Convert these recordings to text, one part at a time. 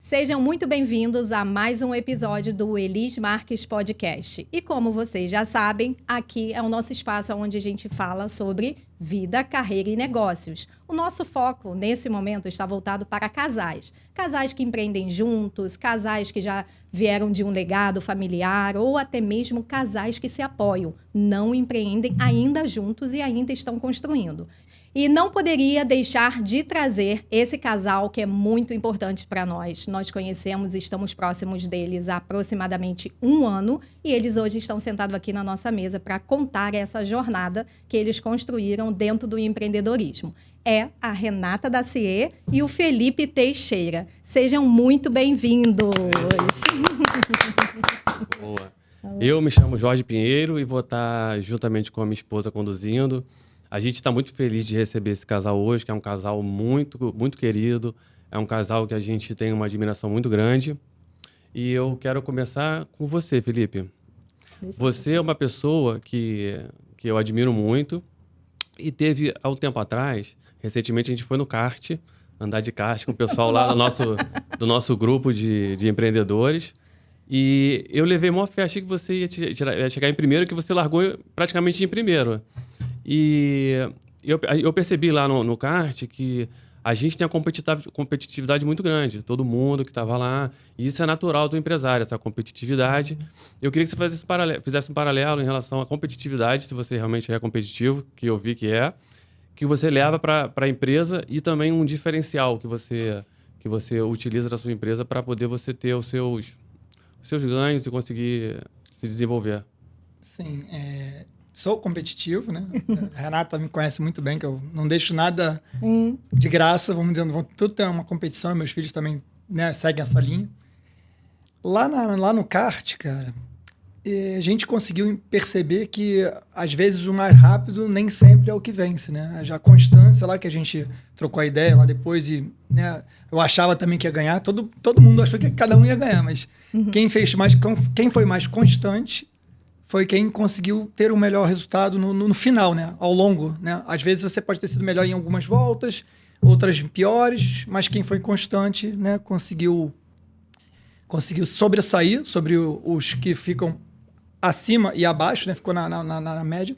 Sejam muito bem-vindos a mais um episódio do Elis Marques Podcast. E como vocês já sabem, aqui é o nosso espaço onde a gente fala sobre vida, carreira e negócios. O nosso foco, nesse momento, está voltado para casais. Casais que empreendem juntos, casais que já vieram de um legado familiar ou até mesmo casais que se apoiam, não empreendem ainda juntos e ainda estão construindo. E não poderia deixar de trazer esse casal que é muito importante para nós. Nós conhecemos e estamos próximos deles há aproximadamente 1 ano e eles hoje estão sentados aqui na nossa mesa para contar essa jornada que eles construíram dentro do empreendedorismo. É a Renata Dacier e o Felipe Teixeira. Sejam muito bem-vindos! Boa. Eu me chamo Jorge Pinheiro e vou estar juntamente com a minha esposa conduzindo. A gente está muito feliz de receber esse casal hoje, que é um casal muito, muito querido. É um casal que a gente tem uma admiração muito grande. E eu quero começar com você, Felipe. Você é uma pessoa que eu admiro muito. E teve, há um tempo atrás, recentemente a gente foi no kart, andar de kart com o pessoal lá do nosso grupo de empreendedores. E eu levei maior fé, achei que você ia chegar em primeiro, que você largou praticamente em primeiro. E eu percebi lá no kart que a gente tem uma competitividade muito grande. Todo mundo que estava lá. E isso é natural do empresário, essa competitividade. Eu queria que você fizesse um paralelo em relação à competitividade, se você realmente é competitivo, que eu vi que você leva para a empresa e também um diferencial que você utiliza da sua empresa para poder você ter os seus ganhos e conseguir se desenvolver. Sim, sou competitivo, né? A Renata me conhece muito bem, que eu não deixo nada de graça, vamos dizer, tudo tem uma competição, meus filhos também, né, seguem essa linha. Lá no kart, cara, a gente conseguiu perceber que, às vezes, o mais rápido nem sempre é o que vence, né? Já a constância lá que a gente trocou a ideia lá depois e, né, eu achava também que ia ganhar, todo mundo achou que cada um ia ganhar, mas quem foi mais constante foi quem conseguiu ter o melhor resultado no final, né? Ao longo, né? Às vezes você pode ter sido melhor em algumas voltas, outras piores, mas quem foi constante, né? Conseguiu sobressair sobre os que ficam acima e abaixo, né? Ficou na média.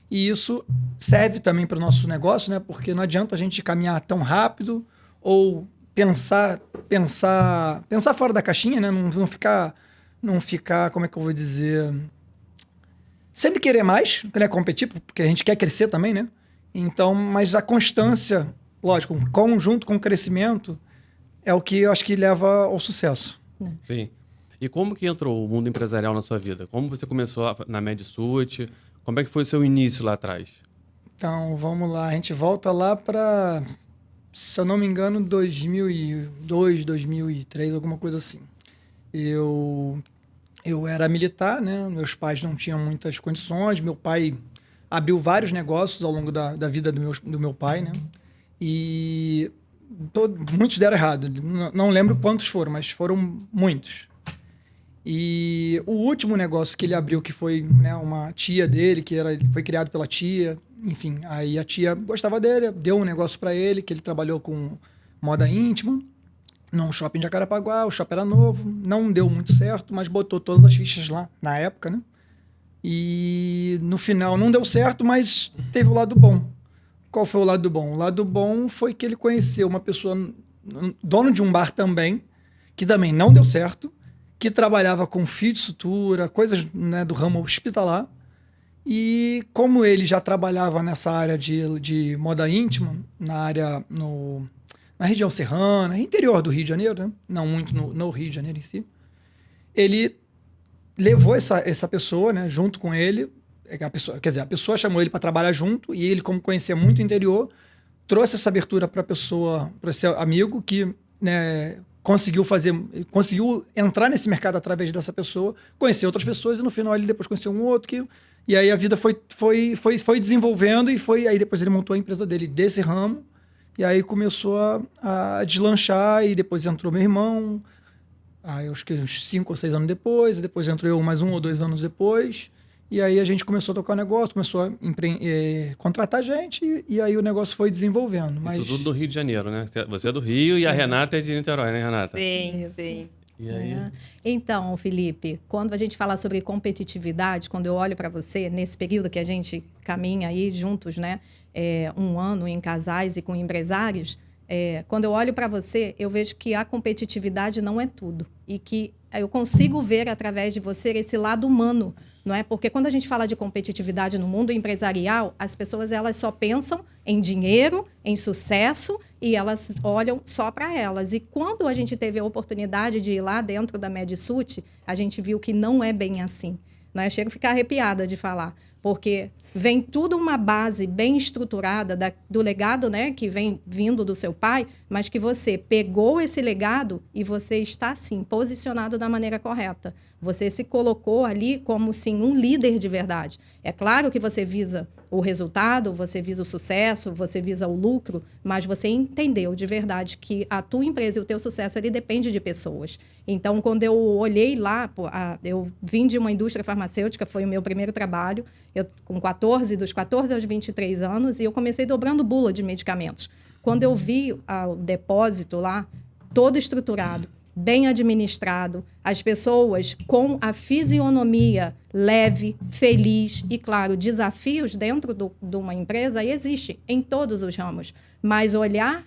E isso serve também para o nosso negócio, né? Porque não adianta a gente caminhar tão rápido ou pensar fora da caixinha, né? Não ficar, como é que eu vou dizer... Sempre querer mais, né, competir, porque a gente quer crescer também, né? Então, mas a constância, lógico, junto com o crescimento, é o que eu acho que leva ao sucesso. Sim. E como que entrou o mundo empresarial na sua vida? Como você começou na MedSuit? Como é que foi o seu início lá atrás? Então, vamos lá. A gente volta lá para, se eu não me engano, 2002, 2003, alguma coisa assim. Eu era militar, né? Meus pais não tinham muitas condições. Meu pai abriu vários negócios ao longo da vida do meu pai, né? E muitos deram errado. Não lembro quantos foram, mas foram muitos. E o último negócio que ele abriu, que foi, né, uma tia dele, foi criado pela tia, enfim, aí a tia gostava dele, deu um negócio para ele, que ele trabalhou com moda íntima, num shopping de Jacarapaguá. O shopping era novo, não deu muito certo, mas botou todas as fichas lá, na época, né? E no final não deu certo, mas teve o lado bom. Qual foi o lado bom? O lado bom foi que ele conheceu uma pessoa, dono de um bar também, que também não deu certo, que trabalhava com fio de sutura, coisas, né, do ramo hospitalar. E como ele já trabalhava nessa área de moda íntima, na região serrana, interior do Rio de Janeiro, né? Não muito no Rio de Janeiro em si, ele levou essa pessoa, né, junto com ele. A pessoa chamou ele para trabalhar junto e ele, como conhecia muito o interior, trouxe essa abertura para esse amigo que, né, conseguiu entrar nesse mercado através dessa pessoa, conhecer outras pessoas e no final ele depois conheceu um outro e aí a vida foi desenvolvendo aí depois ele montou a empresa dele desse ramo. E aí começou a deslanchar e depois entrou meu irmão, aí acho que uns 5 ou 6 anos depois entrou eu mais 1 ou 2 anos depois, E aí a gente começou a tocar o negócio, começou a contratar gente e aí o negócio foi desenvolvendo. Mas... Isso tudo do Rio de Janeiro, né? Você é do Rio e a Renata é de Niterói, né, Renata? Sim, sim. E aí? Então, Felipe, quando a gente fala sobre competitividade, quando eu olho para você, nesse período que a gente caminha aí juntos, né? 1 ano em casais e com empresários, quando eu olho para você, eu vejo que a competitividade não é tudo. E que eu consigo ver através de você esse lado humano, não é? Porque quando a gente fala de competitividade no mundo empresarial, as pessoas elas só pensam em dinheiro, em sucesso e elas olham só para elas. E quando a gente teve a oportunidade de ir lá dentro da MedSut, a gente viu que não é bem assim. Né? Eu chego a ficar arrepiada de falar, porque vem tudo uma base bem estruturada do legado, né, que vem vindo do seu pai, mas que você pegou esse legado e você está, sim, posicionado da maneira correta. Você se colocou ali como, sim, um líder de verdade. É claro que você visa o resultado, você visa o sucesso, você visa o lucro, mas você entendeu de verdade que a tua empresa e o teu sucesso, ele depende de pessoas. Então, quando eu olhei lá, eu vim de uma indústria farmacêutica, foi o meu primeiro trabalho, dos 14 aos 23 anos, e eu comecei dobrando bula de medicamentos. Quando eu vi o depósito lá, todo estruturado, bem administrado, as pessoas com a fisionomia leve, feliz e, claro, desafios dentro de uma empresa existe em todos os ramos, mas olhar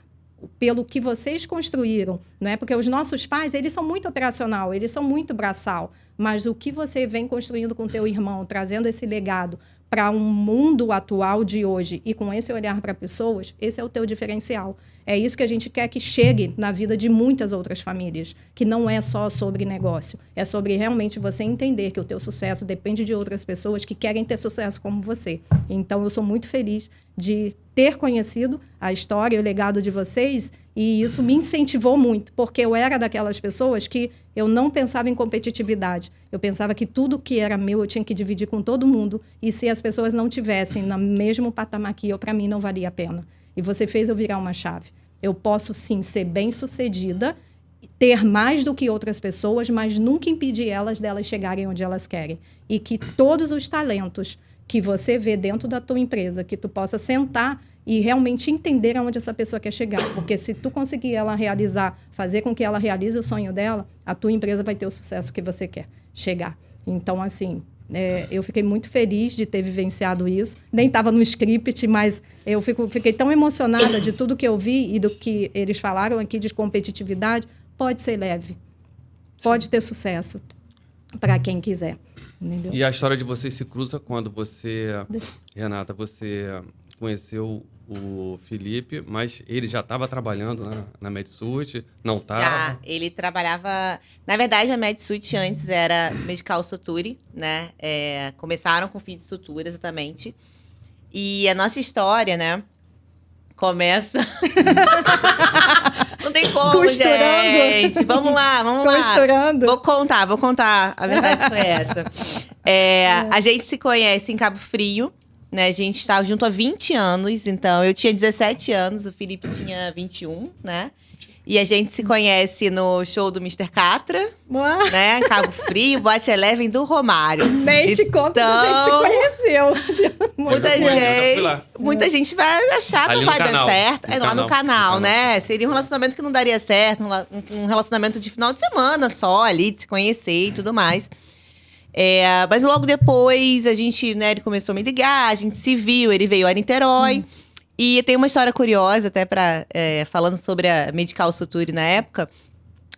pelo que vocês construíram, não é? Porque os nossos pais, eles são muito operacional, eles são muito braçal, mas o que você vem construindo com teu irmão, trazendo esse legado para um mundo atual de hoje e com esse olhar para pessoas, esse é o teu diferencial. É isso que a gente quer que chegue na vida de muitas outras famílias, que não é só sobre negócio, é sobre realmente você entender que o teu sucesso depende de outras pessoas que querem ter sucesso como você. Então, eu sou muito feliz de ter conhecido a história e o legado de vocês e isso me incentivou muito, porque eu era daquelas pessoas que eu não pensava em competitividade. Eu pensava que tudo que era meu eu tinha que dividir com todo mundo e se as pessoas não tivessem no mesmo patamar que eu, para mim não valia a pena. E você fez eu virar uma chave. Eu posso, sim, ser bem-sucedida, ter mais do que outras pessoas, mas nunca impedir delas chegarem onde elas querem. E que todos os talentos que você vê dentro da tua empresa, que tu possa sentar e realmente entender aonde essa pessoa quer chegar. Porque se tu conseguir ela realizar, fazer com que ela realize o sonho dela, a tua empresa vai ter o sucesso que você quer chegar. Então, assim... eu fiquei muito feliz de ter vivenciado isso. Nem estava no script, mas eu fiquei tão emocionada de tudo que eu vi e do que eles falaram aqui de competitividade. Pode ser leve, pode ter sucesso para quem quiser. Entendeu? E a história de vocês se cruza quando você, Renata, você conheceu o Felipe, mas ele já estava trabalhando na MedSut, não estava? Já, ele trabalhava... Na verdade, a MedSut antes era Medical Suture, né? Começaram com fim de sutura, exatamente. E a nossa história, né? Começa... Não tem como, costurando. gente. Vamos lá. Costurando. Vou contar. A verdade foi essa. A gente se conhece em Cabo Frio. Né, a gente está junto há 20 anos, então eu tinha 17 anos, o Felipe tinha 21, né? E a gente se conhece no show do Mr. Catra, né? Cabo Frio, Boate Eleven do Romário. Nem te conta que a gente se conheceu. Muita gente vai achar que não vai dar certo. Lá no canal, né? Seria um relacionamento que não daria certo, um relacionamento de final de semana só ali, de se conhecer e tudo mais. Mas logo depois, a gente, né, ele começou a me ligar, a gente se viu, ele veio a Niterói. E tem uma história curiosa, até falando sobre a Medical Suture na época.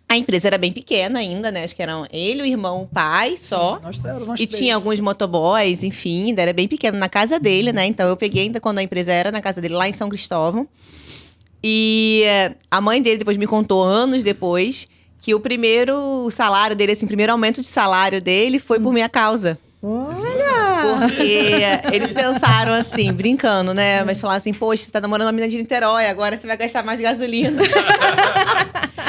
A empresa era bem pequena ainda, né? Acho que eram ele, o irmão, o pai só. Nós e tinha alguns motoboys, enfim, ainda era bem pequeno na casa dele, né? Então eu peguei ainda quando a empresa era na casa dele, lá em São Cristóvão. E a mãe dele depois me contou, anos depois, que o primeiro salário dele, assim, o primeiro aumento de salário dele foi por minha causa. Olha! Porque eles pensaram assim, brincando, né? Mas falaram assim, poxa, você tá namorando uma menina de Niterói, agora você vai gastar mais gasolina.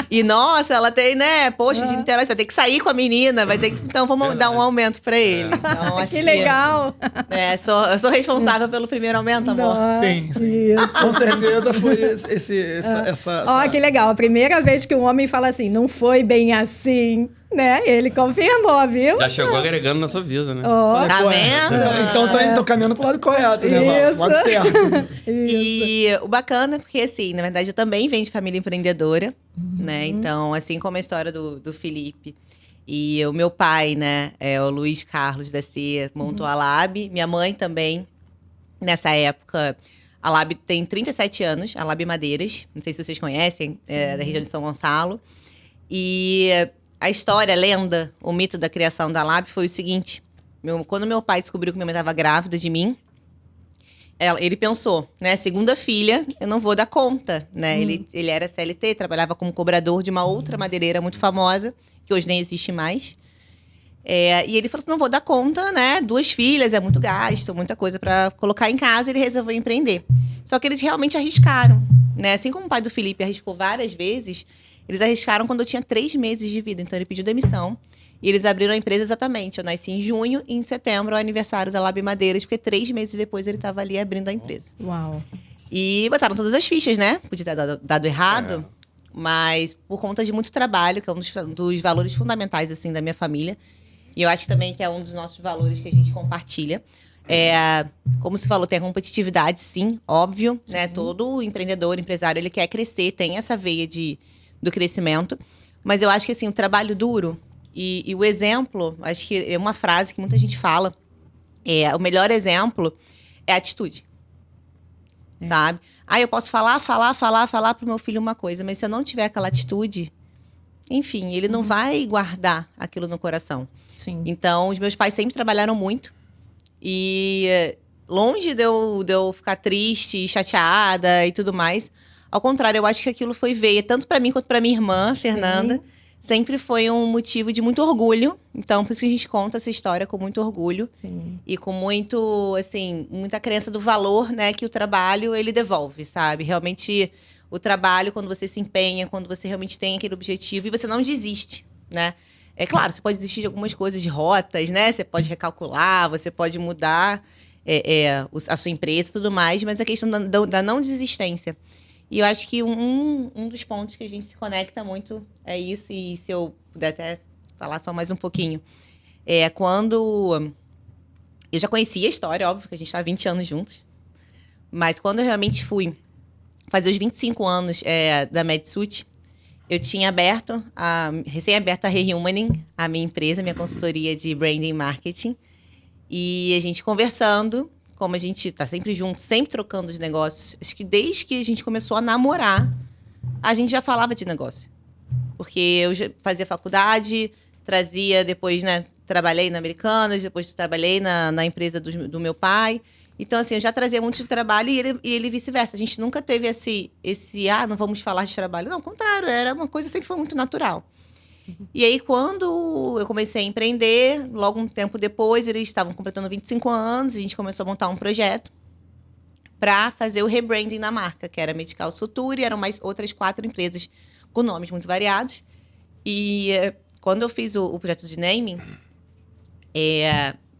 E, nossa, ela tem, né? Poxa, de Niterói, você vai ter que sair com a menina, vai ter que... Então, vamos dar um aumento pra ele. Então, acho que legal! Eu sou responsável pelo primeiro aumento, amor. Sim. Com certeza foi essa... Ó, que legal. A primeira vez que um homem fala assim, não foi bem assim... Né? Ele confirmou, viu? Já chegou agregando na sua vida, né? Falei, Tá pô, vendo? Então tô caminhando pro lado correto, né? Isso. Pro lado certo. E o bacana é porque, assim, na verdade, eu também venho de família empreendedora, né? Então, assim como a história do Felipe. E o meu pai, né, o Luiz Carlos da C, montou a Lab. Minha mãe também, nessa época. A Lab tem 37 anos, a Lab Madeiras. Não sei se vocês conhecem, da região de São Gonçalo. E a história, a lenda, o mito da criação da Lab foi o seguinte. Quando meu pai descobriu que minha mãe estava grávida de mim, ele pensou, né? Segunda filha, eu não vou dar conta, né? Ele era CLT, trabalhava como cobrador de uma outra madeireira muito famosa, que hoje nem existe mais. E ele falou assim, não vou dar conta, né? 2 filhas, é muito gasto, muita coisa para colocar em casa. Ele resolveu empreender. Só que eles realmente arriscaram, né? Assim como o pai do Felipe arriscou várias vezes, eles arriscaram quando eu tinha 3 meses de vida. Então, ele pediu demissão. E eles abriram a empresa exatamente. Eu nasci em junho e em setembro, é o aniversário da Lab Madeiras, porque 3 meses depois ele estava ali abrindo a empresa. Uau. E botaram todas as fichas, né? Podia ter dado errado, mas por conta de muito trabalho, que é um dos valores fundamentais, assim, da minha família. E eu acho também que é um dos nossos valores que a gente compartilha. Como você falou, tem a competitividade, sim, óbvio, né? Todo empreendedor, empresário, ele quer crescer, tem essa veia do crescimento. Mas eu acho que, assim, o trabalho duro e o exemplo, acho que é uma frase que muita gente fala, o melhor exemplo é a atitude, sabe? Eu posso falar pro meu filho uma coisa, mas se eu não tiver aquela atitude, enfim, ele não vai guardar aquilo no coração. Sim. Então, os meus pais sempre trabalharam muito. E longe de eu ficar triste, chateada e tudo mais, ao contrário, eu acho que aquilo foi veia, tanto para mim quanto para minha irmã, Fernanda. Sim. Sempre foi um motivo de muito orgulho. Então, por isso que a gente conta essa história com muito orgulho. Sim. E com muito, assim, muita crença do valor, né, que o trabalho, ele devolve, sabe? Realmente, o trabalho, quando você se empenha, quando você realmente tem aquele objetivo e você não desiste, né? É claro, você pode desistir de algumas coisas, de rotas, né? Você pode recalcular, você pode mudar a sua empresa e tudo mais, mas a questão da não desistência. E eu acho que um dos pontos que a gente se conecta muito é isso, e se eu puder até falar só mais um pouquinho, quando eu já conhecia a história, óbvio, que a gente está há 20 anos juntos, mas quando eu realmente fui fazer os 25 anos da MedSuit, eu tinha recém-aberto a Rehumaning, a minha empresa, minha consultoria de branding e marketing, e a gente conversando, como a gente está sempre junto, sempre trocando os negócios. Acho que desde que a gente começou a namorar, a gente já falava de negócio. Porque eu já fazia faculdade, trazia depois, né? Trabalhei na Americanas, depois trabalhei na empresa do meu pai. Então, assim, eu já trazia muito de trabalho e ele vice-versa. A gente nunca teve esse não vamos falar de trabalho. Não, ao contrário, era uma coisa que sempre foi muito natural. E aí, quando eu comecei a empreender, logo um tempo depois, eles estavam completando 25 anos, a gente começou a montar um projeto para fazer o rebranding na marca, que era Medical Suture, eram mais outras 4 empresas com nomes muito variados. E quando eu fiz o projeto de naming,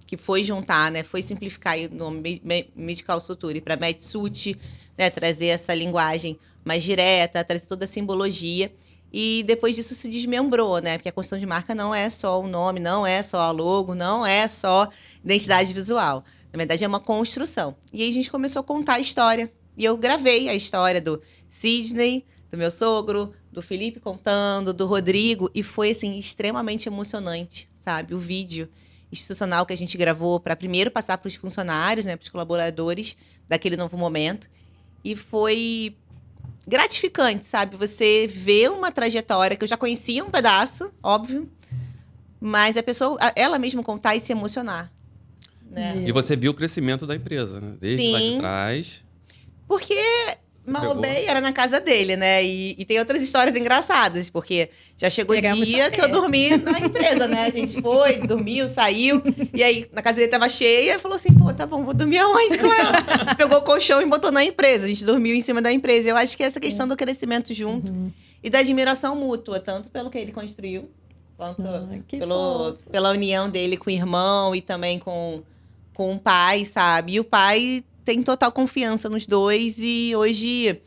que foi juntar, né, foi simplificar o nome Medical Suture para MedSuit, né, trazer essa linguagem mais direta, trazer toda a simbologia. E depois disso se desmembrou, né? Porque a construção de marca não é só o nome, não é só a logo, não é só identidade visual. Na verdade, é uma construção. E aí a gente começou a contar a história. E eu gravei a história do Sidney, do meu sogro, do Felipe contando, do Rodrigo. E foi, assim, extremamente emocionante, sabe? O vídeo institucional que a gente gravou para primeiro passar para os funcionários, né? Para os colaboradores daquele novo momento. E foi gratificante, sabe? Você vê uma trajetória que eu já conhecia um pedaço, óbvio, mas a pessoa, ela mesma contar e se emocionar, né? E você viu o crescimento da empresa, né? Desde lá de trás. Porque Malbei era na casa dele, né? E tem outras histórias engraçadas, porque já chegou o dia que eu dormi na empresa, né? A gente foi, dormiu, saiu, e aí na casa dele tava cheia, e falou assim, pô, tá bom, vou dormir aonde? Claro. A gente pegou o colchão e botou na empresa, a gente dormiu em cima da empresa. Eu acho que essa questão do crescimento junto e da admiração mútua, tanto pelo que ele construiu, quanto pela união dele com o irmão e também com o pai, sabe? E o pai tem total confiança nos dois e hoje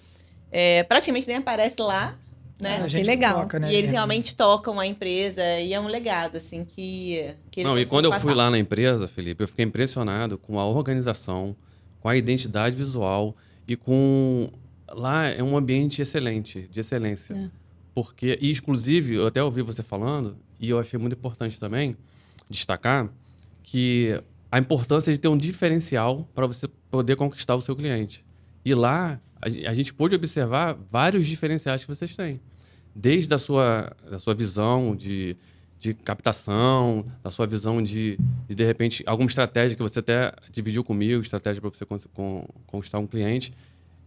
praticamente nem aparece lá, né? A gente legal. toca, né? E eles realmente tocam a empresa e é um legado, assim, que Não, e quando eu fui lá na empresa, Felipe, eu fiquei impressionado com a organização, com a identidade visual e com... Lá é um ambiente excelente, de excelência. Porque, e inclusive, eu até ouvi você falando, e eu achei muito importante também destacar que a importância de ter um diferencial para você poder conquistar o seu cliente. E lá, a gente pôde observar vários diferenciais que vocês têm. Desde a sua visão de captação, da sua visão de repente, alguma estratégia que você até dividiu comigo, estratégia para você conquistar um cliente.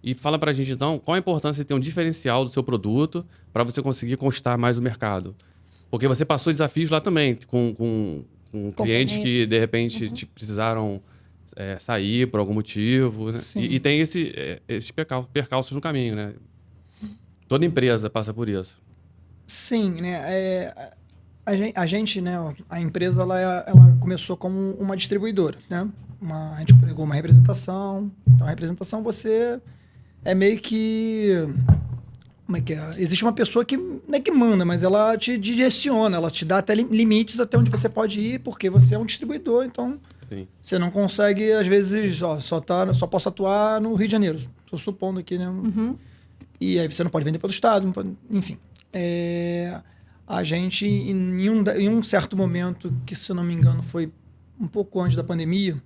E fala para a gente, então, qual a importância de ter um diferencial do seu produto para você conseguir conquistar mais o mercado. Porque você passou desafios lá também, com clientes que, de repente, precisaram sair por algum motivo. Né? E tem esses percalços no caminho, né? Toda empresa passa por isso. Sim, né? A gente, né? A empresa, ela começou como uma distribuidora, né? A gente pegou uma representação. Então, a representação, você é meio que... Como é que é? Existe uma pessoa que não é que manda, mas ela te direciona, ela te dá até limites até onde você pode ir, porque você é um distribuidor, então Sim. Você não consegue, às vezes, só posso atuar no Rio de Janeiro. Estou supondo aqui, né? E aí você não pode vender pelo estado, não pode, enfim. A gente, em um certo momento, que se eu não me engano foi um pouco antes da pandemia,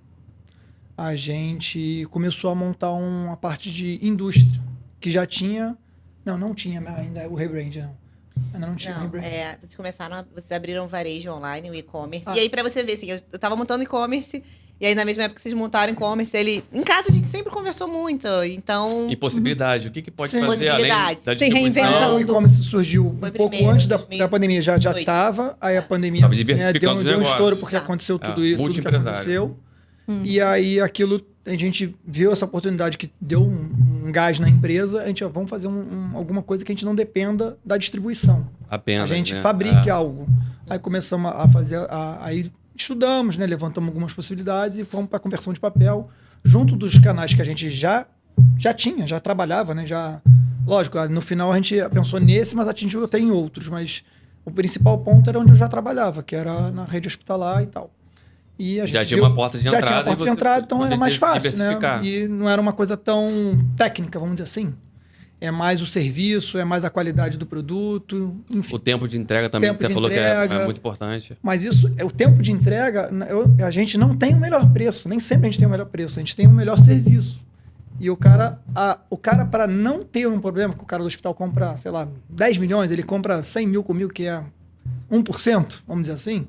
a gente começou a montar uma parte de indústria, que já tinha... Não tinha ainda o rebrand, não. Ainda não tinha o rebrand. Vocês abriram varejo online, o e-commerce. E aí, pra você ver, assim, eu tava montando e-commerce, e aí na mesma época que vocês montaram e-commerce, em casa a gente sempre conversou muito, então... E possibilidade, o que pode Sim. fazer além da Se distribuição? reinventando. O e-commerce surgiu Foi um pouco primeiro, antes da 2018. pandemia, já estava, aí a pandemia Tava diversificando os deu um negócios. estouro, porque aconteceu tudo isso, tudo que aconteceu. E aí aquilo, a gente viu essa oportunidade que deu um gás na empresa, a gente, vamos fazer alguma coisa que a gente não dependa da distribuição. Apenas, a gente né? fabrique algo. Aí começamos a fazer, aí estudamos, né, levantamos algumas possibilidades e fomos para a conversão de papel, junto dos canais que a gente já tinha, já trabalhava, né, lógico, no final a gente pensou nesse, mas atingiu até em outros, mas o principal ponto era onde eu já trabalhava, que era na rede hospitalar e tal. E a gente já tinha uma porta de entrada. Já tinha uma porta de entrada, então era mais fácil, né? diversificar. E não era uma coisa tão técnica, vamos dizer assim. É mais o serviço, é mais a qualidade do produto, enfim. O tempo de entrega também, que você falou que é muito importante. Mas o tempo de entrega, a gente não tem o melhor preço, nem sempre a gente tem o melhor preço, a gente tem o melhor serviço. E o cara para não ter um problema, que o cara do hospital compra, sei lá, 10 milhões, ele compra 100 mil comigo, que é 1%, vamos dizer assim.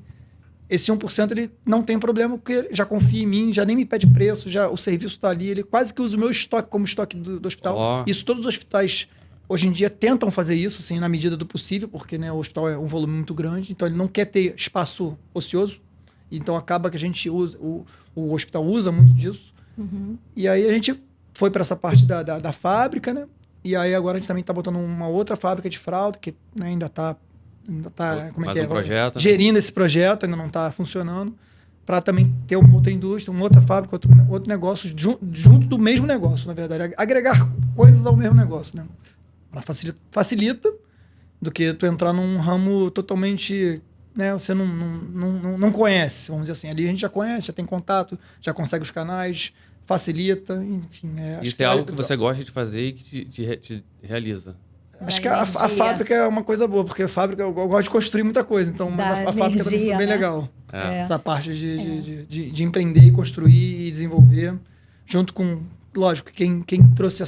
Esse 1% ele não tem problema, porque ele já confia em mim, já nem me pede preço, já o serviço está ali, ele quase que usa o meu estoque como estoque do hospital. Isso todos os hospitais, hoje em dia, tentam fazer isso, assim, na medida do possível, porque, né, o hospital é um volume muito grande, então ele não quer ter espaço ocioso, então acaba que a gente usa, o hospital usa muito disso. E aí a gente foi para essa parte da fábrica, né? E aí agora a gente também está botando uma outra fábrica de fralda, que, né, ainda está como é que projeto, gerindo esse projeto, ainda não está funcionando, para também ter uma outra indústria, uma outra fábrica, outro negócio, junto do mesmo negócio, na verdade. Agregar coisas ao mesmo negócio, né? Facilita do que tu entrar num ramo totalmente, né, você não conhece, vamos dizer assim. Ali a gente já conhece, já tem contato, já consegue os canais, facilita, enfim. Isso é algo que você gosta de fazer e que te realiza. Acho que a fábrica é uma coisa boa, porque a fábrica, eu gosto de construir muita coisa, então a fábrica também foi bem legal. Essa parte de empreender e construir e desenvolver, junto com, lógico, quem trouxe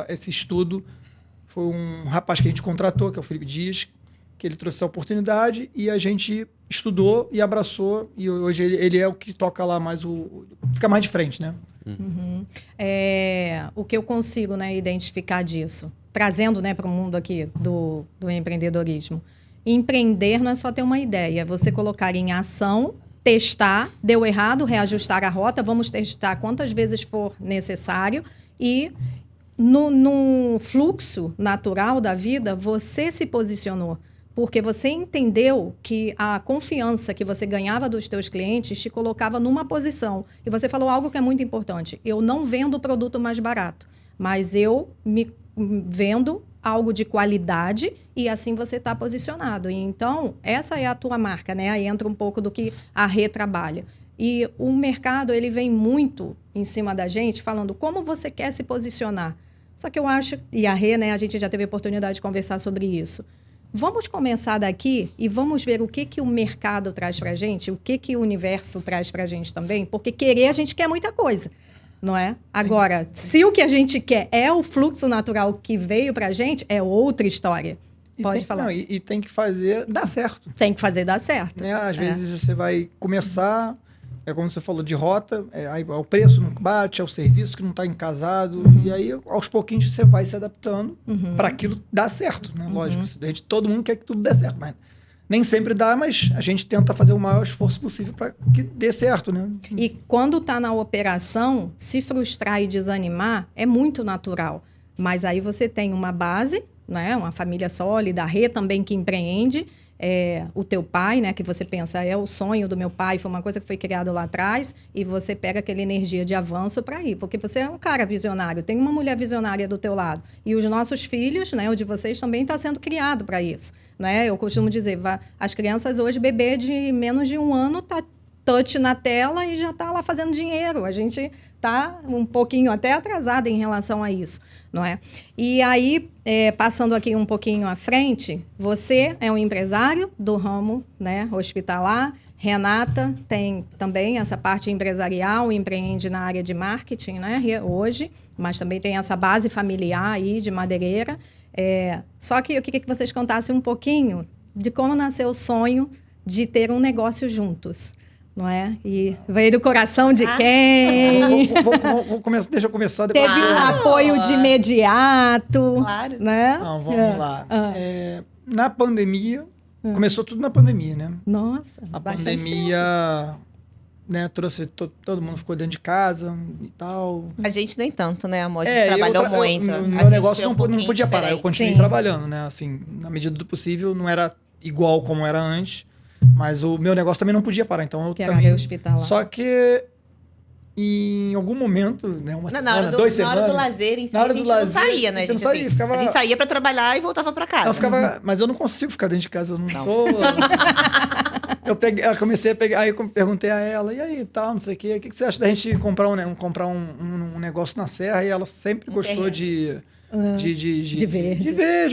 esse estudo foi um rapaz que a gente contratou, que é o Felipe Dias, que ele trouxe essa oportunidade e a gente estudou e abraçou, e hoje ele é o que toca lá mais, fica mais de frente, né? O que eu consigo, né, identificar disso, trazendo, né, para o mundo aqui do empreendedorismo. Empreender não é só ter uma ideia, é você colocar em ação, testar, deu errado, reajustar a rota, vamos testar quantas vezes for necessário e no fluxo natural da vida, você se posicionou. Porque você entendeu que a confiança que você ganhava dos teus clientes te colocava numa posição. E você falou algo que é muito importante. Eu não vendo o produto mais barato, mas eu me vendo algo de qualidade e assim você está posicionado. Então, essa é a tua marca, né? Aí entra um pouco do que a Rê trabalha. E o mercado, ele vem muito em cima da gente, falando como você quer se posicionar. Só que eu acho, e a Rê, né, a gente já teve a oportunidade de conversar sobre isso. Vamos começar daqui e vamos ver o que o mercado traz para a gente, o que o universo traz para a gente também, porque querer a gente quer muita coisa, não é? Agora, se o que a gente quer é o fluxo natural que veio para a gente, é outra história. Pode falar. Não, e tem que fazer dar certo. Tem que fazer dar certo. Né? Às vezes você vai começar, como você falou, de rota, aí o preço não bate, é o serviço que não está encasado, e aí aos pouquinhos você vai se adaptando para aquilo dar certo, né? Lógico, todo mundo quer que tudo dê certo, mas nem sempre dá, mas a gente tenta fazer o maior esforço possível para que dê certo, né? E quando está na operação, se frustrar e desanimar é muito natural, mas aí você tem uma base, né? Uma família sólida, a Rê também que empreende, o teu pai, né, que você pensa, é o sonho do meu pai, foi uma coisa que foi criada lá atrás, e você pega aquela energia de avanço para ir, porque você é um cara visionário, tem uma mulher visionária do teu lado, e os nossos filhos, né, o de vocês também está sendo criado para isso, né? Eu costumo dizer, as crianças hoje, bebê de menos de 1 ano, tá touch na tela e já está lá fazendo dinheiro, a gente está um pouquinho até atrasada em relação a isso, não é? E aí, passando aqui um pouquinho à frente, você é um empresário do ramo, né, hospitalar. Renata tem também essa parte empresarial, empreende na área de marketing, né, hoje, mas também tem essa base familiar aí de madeireira. Só que eu queria que vocês contassem um pouquinho de como nasceu o sonho de ter um negócio juntos. Não é? E veio do coração de quem? Deixa eu começar depois. Teve um apoio de imediato. Claro. Né? Não, vamos lá. Na pandemia, começou tudo na pandemia, né? Nossa, a pandemia, né, trouxe todo mundo ficou dentro de casa e tal. A gente nem tanto, né, amor? A gente trabalhou muito. Meu negócio não podia parar. Eu continuei trabalhando, né? Assim, na medida do possível, não era igual como era antes. Mas o meu negócio também não podia parar, então eu também... hospitalar. Só que em algum momento, né, uma semana, 2 semanas... Na hora do lazer em si, a gente não saía, né? A gente saía pra trabalhar e voltava pra casa. Mas eu não consigo ficar dentro de casa, eu não sou... Eu comecei a pegar, aí eu perguntei a ela, e aí, tal, não sei o que você acha da gente comprar um negócio na Serra? E ela sempre gostou de ver,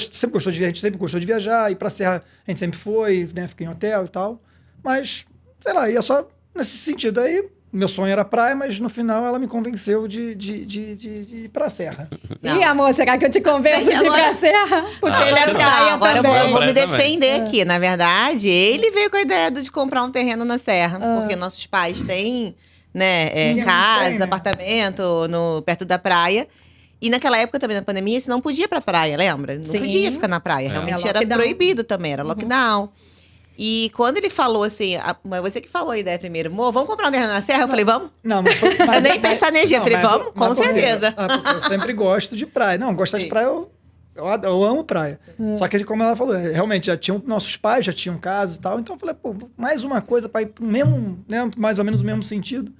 sempre gostou de ver, a gente sempre gostou de viajar, ir pra Serra a gente sempre foi, né, fiquei em hotel e tal, mas, sei lá, ia só nesse sentido. Aí, meu sonho era praia, mas no final ela me convenceu de ir pra Serra. Não. E amor, será que eu te convenço de ir pra Serra? Porque ele é praia agora também. Eu vou me defender aqui. Na verdade, ele veio com a ideia de comprar um terreno na Serra, porque nossos pais têm, né, casa, apartamento perto da praia. E naquela época também, na pandemia, você não podia ir pra praia, lembra? Não podia ficar na praia. Realmente era proibido também, era lockdown. E quando ele falou assim, mas você que falou a ideia primeiro, amor, vamos comprar um terreno na Serra? Eu falei, vamos? Não, mas eu nem pestaneja, eu falei, vamos, com certeza. Porque eu sempre gosto de praia. Não, gostar de praia, eu amo praia. Só que, como ela falou, realmente, nossos pais já tinham casa e tal. Então eu falei, pô, mais uma coisa para ir pro mesmo, né, mais ou menos o mesmo sentido.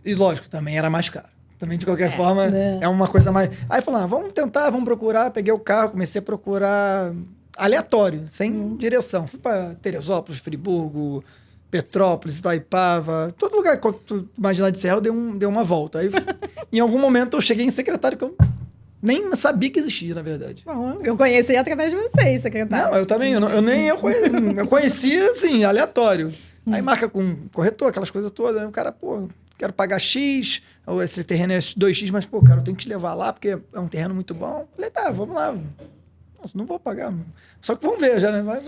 E lógico, também era mais caro. Também, de qualquer forma, é uma coisa mais... Aí falando, vamos tentar, vamos procurar. Peguei o carro, comecei a procurar aleatório, sem direção. Fui para Teresópolis, Friburgo, Petrópolis, Itaipava, todo lugar que tu imaginar de Serra, eu dei uma volta. Aí, em algum momento, eu cheguei em Secretário, que eu nem sabia que existia, na verdade. Bom, eu conheci através de vocês, Secretário. Não, eu também. Eu conhecia, assim, aleatório. Aí marca com corretor, aquelas coisas todas. Aí o cara, pô... Quero pagar X, ou esse terreno é 2X, mas, pô, cara, eu tenho que te levar lá, porque é um terreno muito bom. Falei, tá, vamos lá. Nossa, não vou pagar. Só que vamos ver já, né? Vai.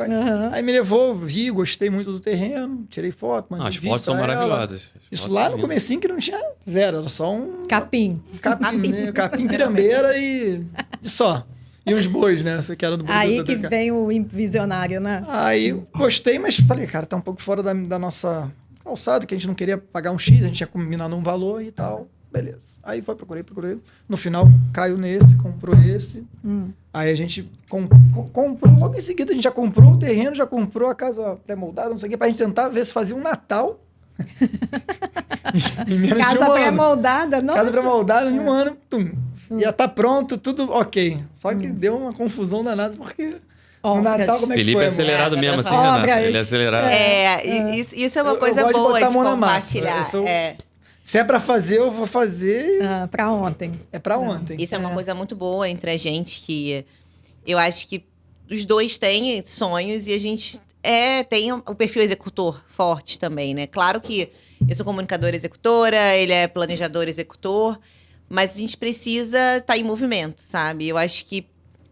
Aí me levou, vi, gostei muito do terreno, tirei foto, mandei as fotos são maravilhosas. Isso lá no comecinho que não tinha zero, era só um... Capim. Né? Capim, pirambeira e só. E uns bois, né? Que era do aí que vem o visionário, né? Aí gostei, mas falei, cara, tá um pouco fora da nossa... calçada, que a gente não queria pagar um X, a gente tinha combinado um valor e tal. Beleza. Aí procurei. No final, caiu nesse, comprou esse. Aí a gente comprou, logo em seguida a gente já comprou o terreno, já comprou a casa pré-moldada, não sei o que, pra gente tentar ver se fazia um Natal. Em menos de um ano. Casa pré-moldada, nossa. Casa pré-moldada em um ano, Ia estar pronto, tudo ok. Só que deu uma confusão danada, porque no Natal, como é que Felipe foi? é acelerado amor? mesmo, assim, Renata. Ele é acelerado. Isso é uma coisa gosto de boa botar a de mão na massa. compartilhar. Se é pra fazer, eu vou fazer. Pra ontem. É pra ontem. Isso é uma coisa muito boa entre a gente, que eu acho que os dois têm sonhos e a gente tem o perfil executor forte também, né? Claro que eu sou comunicadora executora, ele é planejador executor, mas a gente precisa estar em movimento, sabe? Eu acho que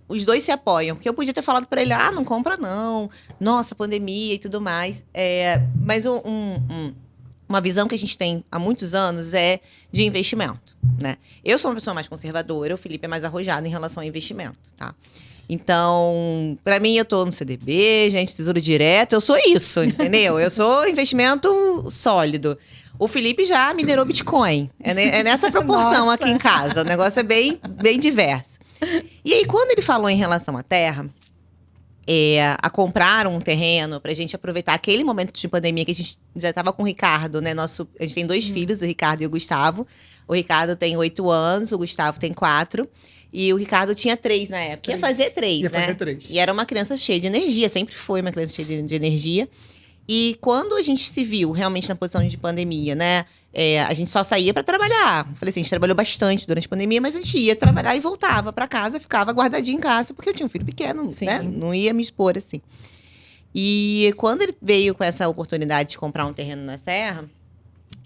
os dois se apoiam, porque eu podia ter falado para ele, não compra não, nossa, pandemia e tudo mais. Mas uma visão que a gente tem há muitos anos é de investimento, né? Eu sou uma pessoa mais conservadora, o Felipe é mais arrojado em relação ao investimento, tá? Então, para mim, eu tô no CDB, gente, Tesouro Direto, eu sou isso, entendeu? Eu sou investimento sólido. O Felipe já minerou Bitcoin. É nessa proporção aqui em casa. O negócio é bem, bem diverso. E aí, quando ele falou em relação à terra, a comprar um terreno pra gente aproveitar aquele momento de pandemia que a gente já tava com o Ricardo, né? A gente tem 2 filhos, o Ricardo e o Gustavo. O Ricardo tem 8 anos, o Gustavo tem 4. E o Ricardo tinha 3 na época. Ia fazer 3, né? Ia fazer 3. E era uma criança cheia de energia, sempre foi uma criança cheia de energia. E quando a gente se viu realmente na posição de pandemia, né? A gente só saía para trabalhar. Falei assim, a gente trabalhou bastante durante a pandemia, mas a gente ia trabalhar e voltava para casa, ficava guardadinho em casa, porque eu tinha um filho pequeno, né? Não ia me expor assim. E quando ele veio com essa oportunidade de comprar um terreno na Serra,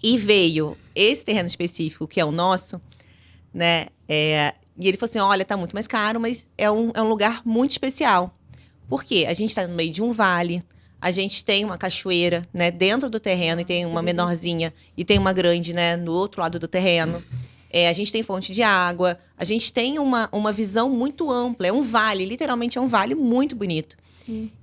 e veio esse terreno específico, que é o nosso, né? E ele falou assim, olha, tá muito mais caro, mas é um lugar muito especial. Por quê? A gente está no meio de um vale, a gente tem uma cachoeira, né, dentro do terreno, e tem uma menorzinha, e tem uma grande, né, no outro lado do terreno. A gente tem fonte de água, a gente tem uma visão muito ampla. É um vale, literalmente é um vale muito bonito.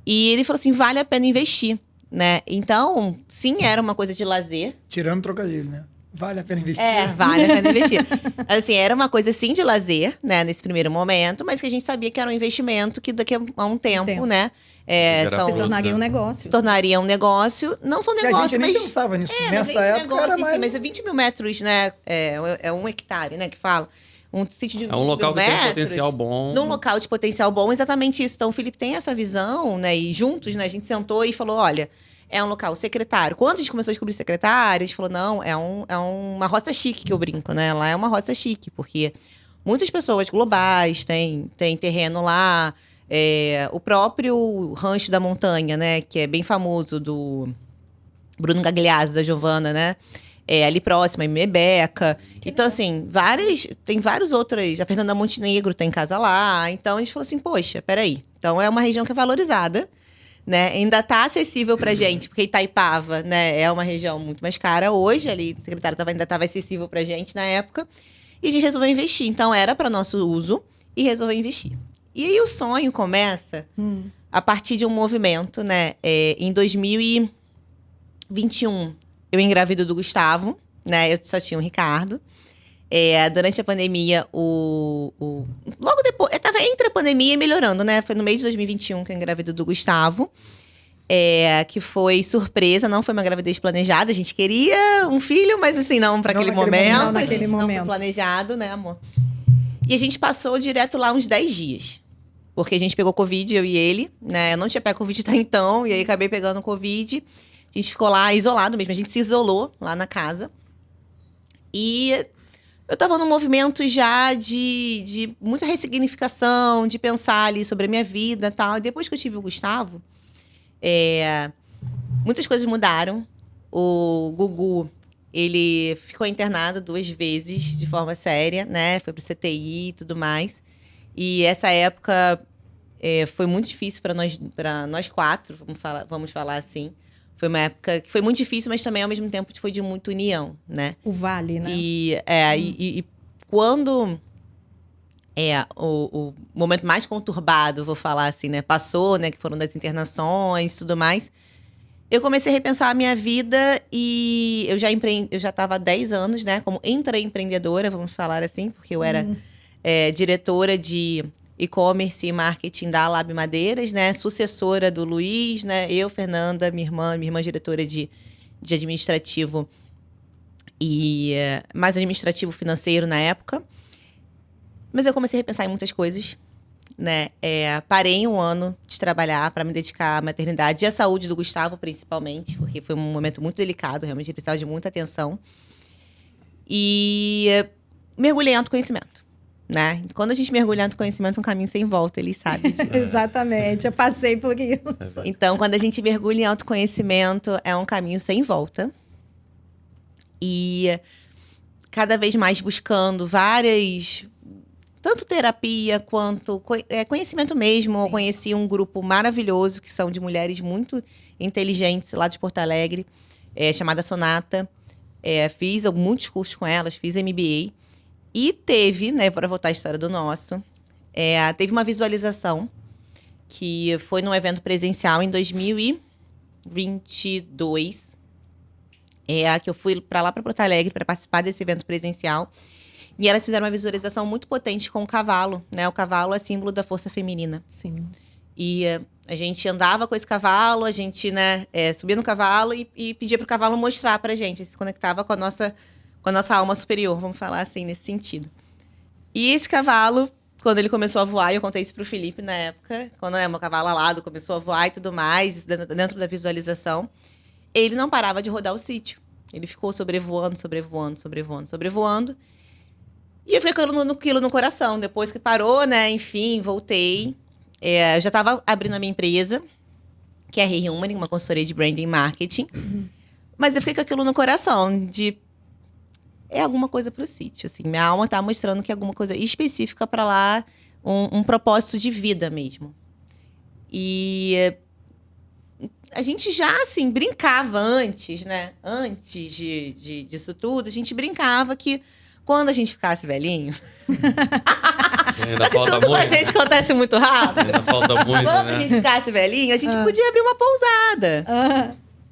E ele falou assim, vale a pena investir, né? Então, sim, era uma coisa de lazer. Tirando trocadilho, né? Vale a pena investir. Vale a pena investir. Assim, era uma coisa, sim, de lazer, né, nesse primeiro momento, mas que a gente sabia que era um investimento que daqui a um tempo, né? Se tornaria um negócio. Se tornaria um negócio. Não só um negócio, a gente mas... nem pensava nisso. Nessa época negócio, era mais... sim, mas é 20 mil metros, né? É 1 hectare, né, que fala. Um sítio de 20 É um local mil que metros, tem potencial bom. Num local de potencial bom, exatamente isso. Então, o Felipe tem essa visão, né? E juntos, né, a gente sentou e falou, olha... É um local secretário. Quando a gente começou a descobrir secretário, a gente falou, não, é uma roça chique que eu brinco, né? Lá é uma roça chique, porque muitas pessoas globais têm terreno lá. O próprio Rancho da Montanha, né? Que é bem famoso, do Bruno Gagliasso, da Giovana, né? Ali próximo, em Mebeca. Então, assim, tem várias outras. A Fernanda Montenegro tem casa lá. Então, a gente falou assim, poxa, peraí. Então, é uma região que é valorizada. Né? Ainda está acessível para gente, porque Itaipava, né, é uma região muito mais cara hoje, ali, o secretário ainda estava acessível para gente na época, e a gente resolveu investir. Então, era para nosso uso, e resolveu investir. E aí, o sonho começa a partir de um movimento, né? Em 2021, eu engravido do Gustavo, né? Eu só tinha o Ricardo. Durante a pandemia, logo depois, estava entre a pandemia e melhorando, né? Foi no meio de 2021 que eu engravidei do Gustavo. Que foi surpresa, não foi uma gravidez planejada. A gente queria um filho, mas assim, não para aquele momento. Não naquele momento. Não foi planejado, né, amor? E a gente passou direto lá uns 10 dias. Porque a gente pegou Covid, eu e ele, né? Eu não tinha pego Covid até então, e aí acabei pegando Covid. A gente ficou lá isolado mesmo, a gente se isolou lá na casa. E... eu estava num movimento já de muita ressignificação, de pensar ali sobre a minha vida e tal. E depois que eu tive o Gustavo, muitas coisas mudaram. O Gugu, ele ficou internado 2 vezes de forma séria, né? Foi pro CTI e tudo mais. E essa época foi muito difícil para nós 4, vamos falar assim. Foi uma época que foi muito difícil, mas também, ao mesmo tempo, foi de muita união, né? O vale, né? E quando o momento mais conturbado, vou falar assim, né? Passou, né? Que foram das internações e tudo mais. Eu comecei a repensar a minha vida e eu já estava há 10 anos, né? Como intraempreendedora, vamos falar assim. Porque eu era diretora de e-commerce e marketing da Lab Madeiras, né? Sucessora do Luiz, né? Eu, Fernanda, minha irmã diretora de administrativo e mais administrativo financeiro na época. Mas eu comecei a repensar em muitas coisas, né? Parei um ano de trabalhar para me dedicar à maternidade e à saúde do Gustavo, principalmente, porque foi um momento muito delicado, realmente ele precisava de muita atenção. E mergulhei em autoconhecimento, né? Quando a gente mergulha em autoconhecimento, é um caminho sem volta, ele sabe disso. Exatamente, eu passei por isso. Então, quando a gente mergulha em autoconhecimento, é um caminho sem volta. E cada vez mais buscando várias... Tanto terapia quanto conhecimento mesmo. Sim. Eu conheci um grupo maravilhoso, que são de mulheres muito inteligentes, lá de Porto Alegre, chamada Sonata. Fiz muitos cursos com elas, fiz MBA. E teve, né, para voltar à história do nosso, teve uma visualização que foi num evento presencial em 2022. Que eu fui para lá, para Porto Alegre, para participar desse evento presencial. E elas fizeram uma visualização muito potente com o cavalo, né? O cavalo é símbolo da força feminina. Sim. E a gente andava com esse cavalo, a gente, né, subia no cavalo e pedia para o cavalo mostrar para a gente. Se conectava com a nossa alma superior, vamos falar assim, nesse sentido. E esse cavalo, quando ele começou a voar, eu contei isso pro Felipe na época, quando meu cavalo alado começou a voar e tudo mais, dentro da visualização, ele não parava de rodar o sítio. Ele ficou sobrevoando. E eu fiquei com aquilo no coração. Depois que parou, né, enfim, voltei. Eu já estava abrindo a minha empresa, que é a Rehuman, uma consultoria de branding e marketing. Mas eu fiquei com aquilo no coração, de... alguma coisa pro sítio, assim. Minha alma tá mostrando que é alguma coisa específica para lá, um propósito de vida mesmo. E a gente já, assim, brincava antes, né? Antes disso tudo, a gente brincava que quando a gente ficasse velhinho... Ainda falta tudo muito. pra gente acontece muito rápido. Ainda falta muito, quando a gente ficasse velhinho, a gente podia abrir uma pousada.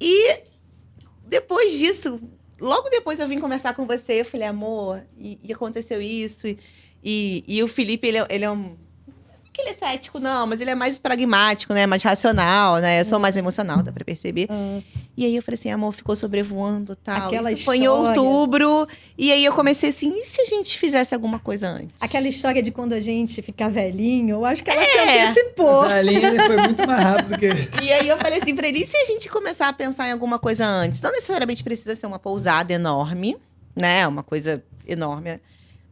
E depois disso... Logo depois eu vim conversar com você, eu falei, amor, e aconteceu isso. E o Felipe, ele é um... que ele é cético, não, mas ele é mais pragmático, né? Mais racional, né? Eu sou mais emocional, dá pra perceber. E aí eu falei assim, amor, ficou sobrevoando e tal. Aquela isso foi em outubro. E aí eu comecei assim, e se a gente fizesse alguma coisa antes? Aquela história de quando a gente ficar velhinho, eu acho que ela se antecipou. A velhinha foi muito mais rápido que... E aí eu falei assim pra ele, e se a gente começar a pensar em alguma coisa antes? Não necessariamente precisa ser uma pousada enorme, né? Uma coisa enorme.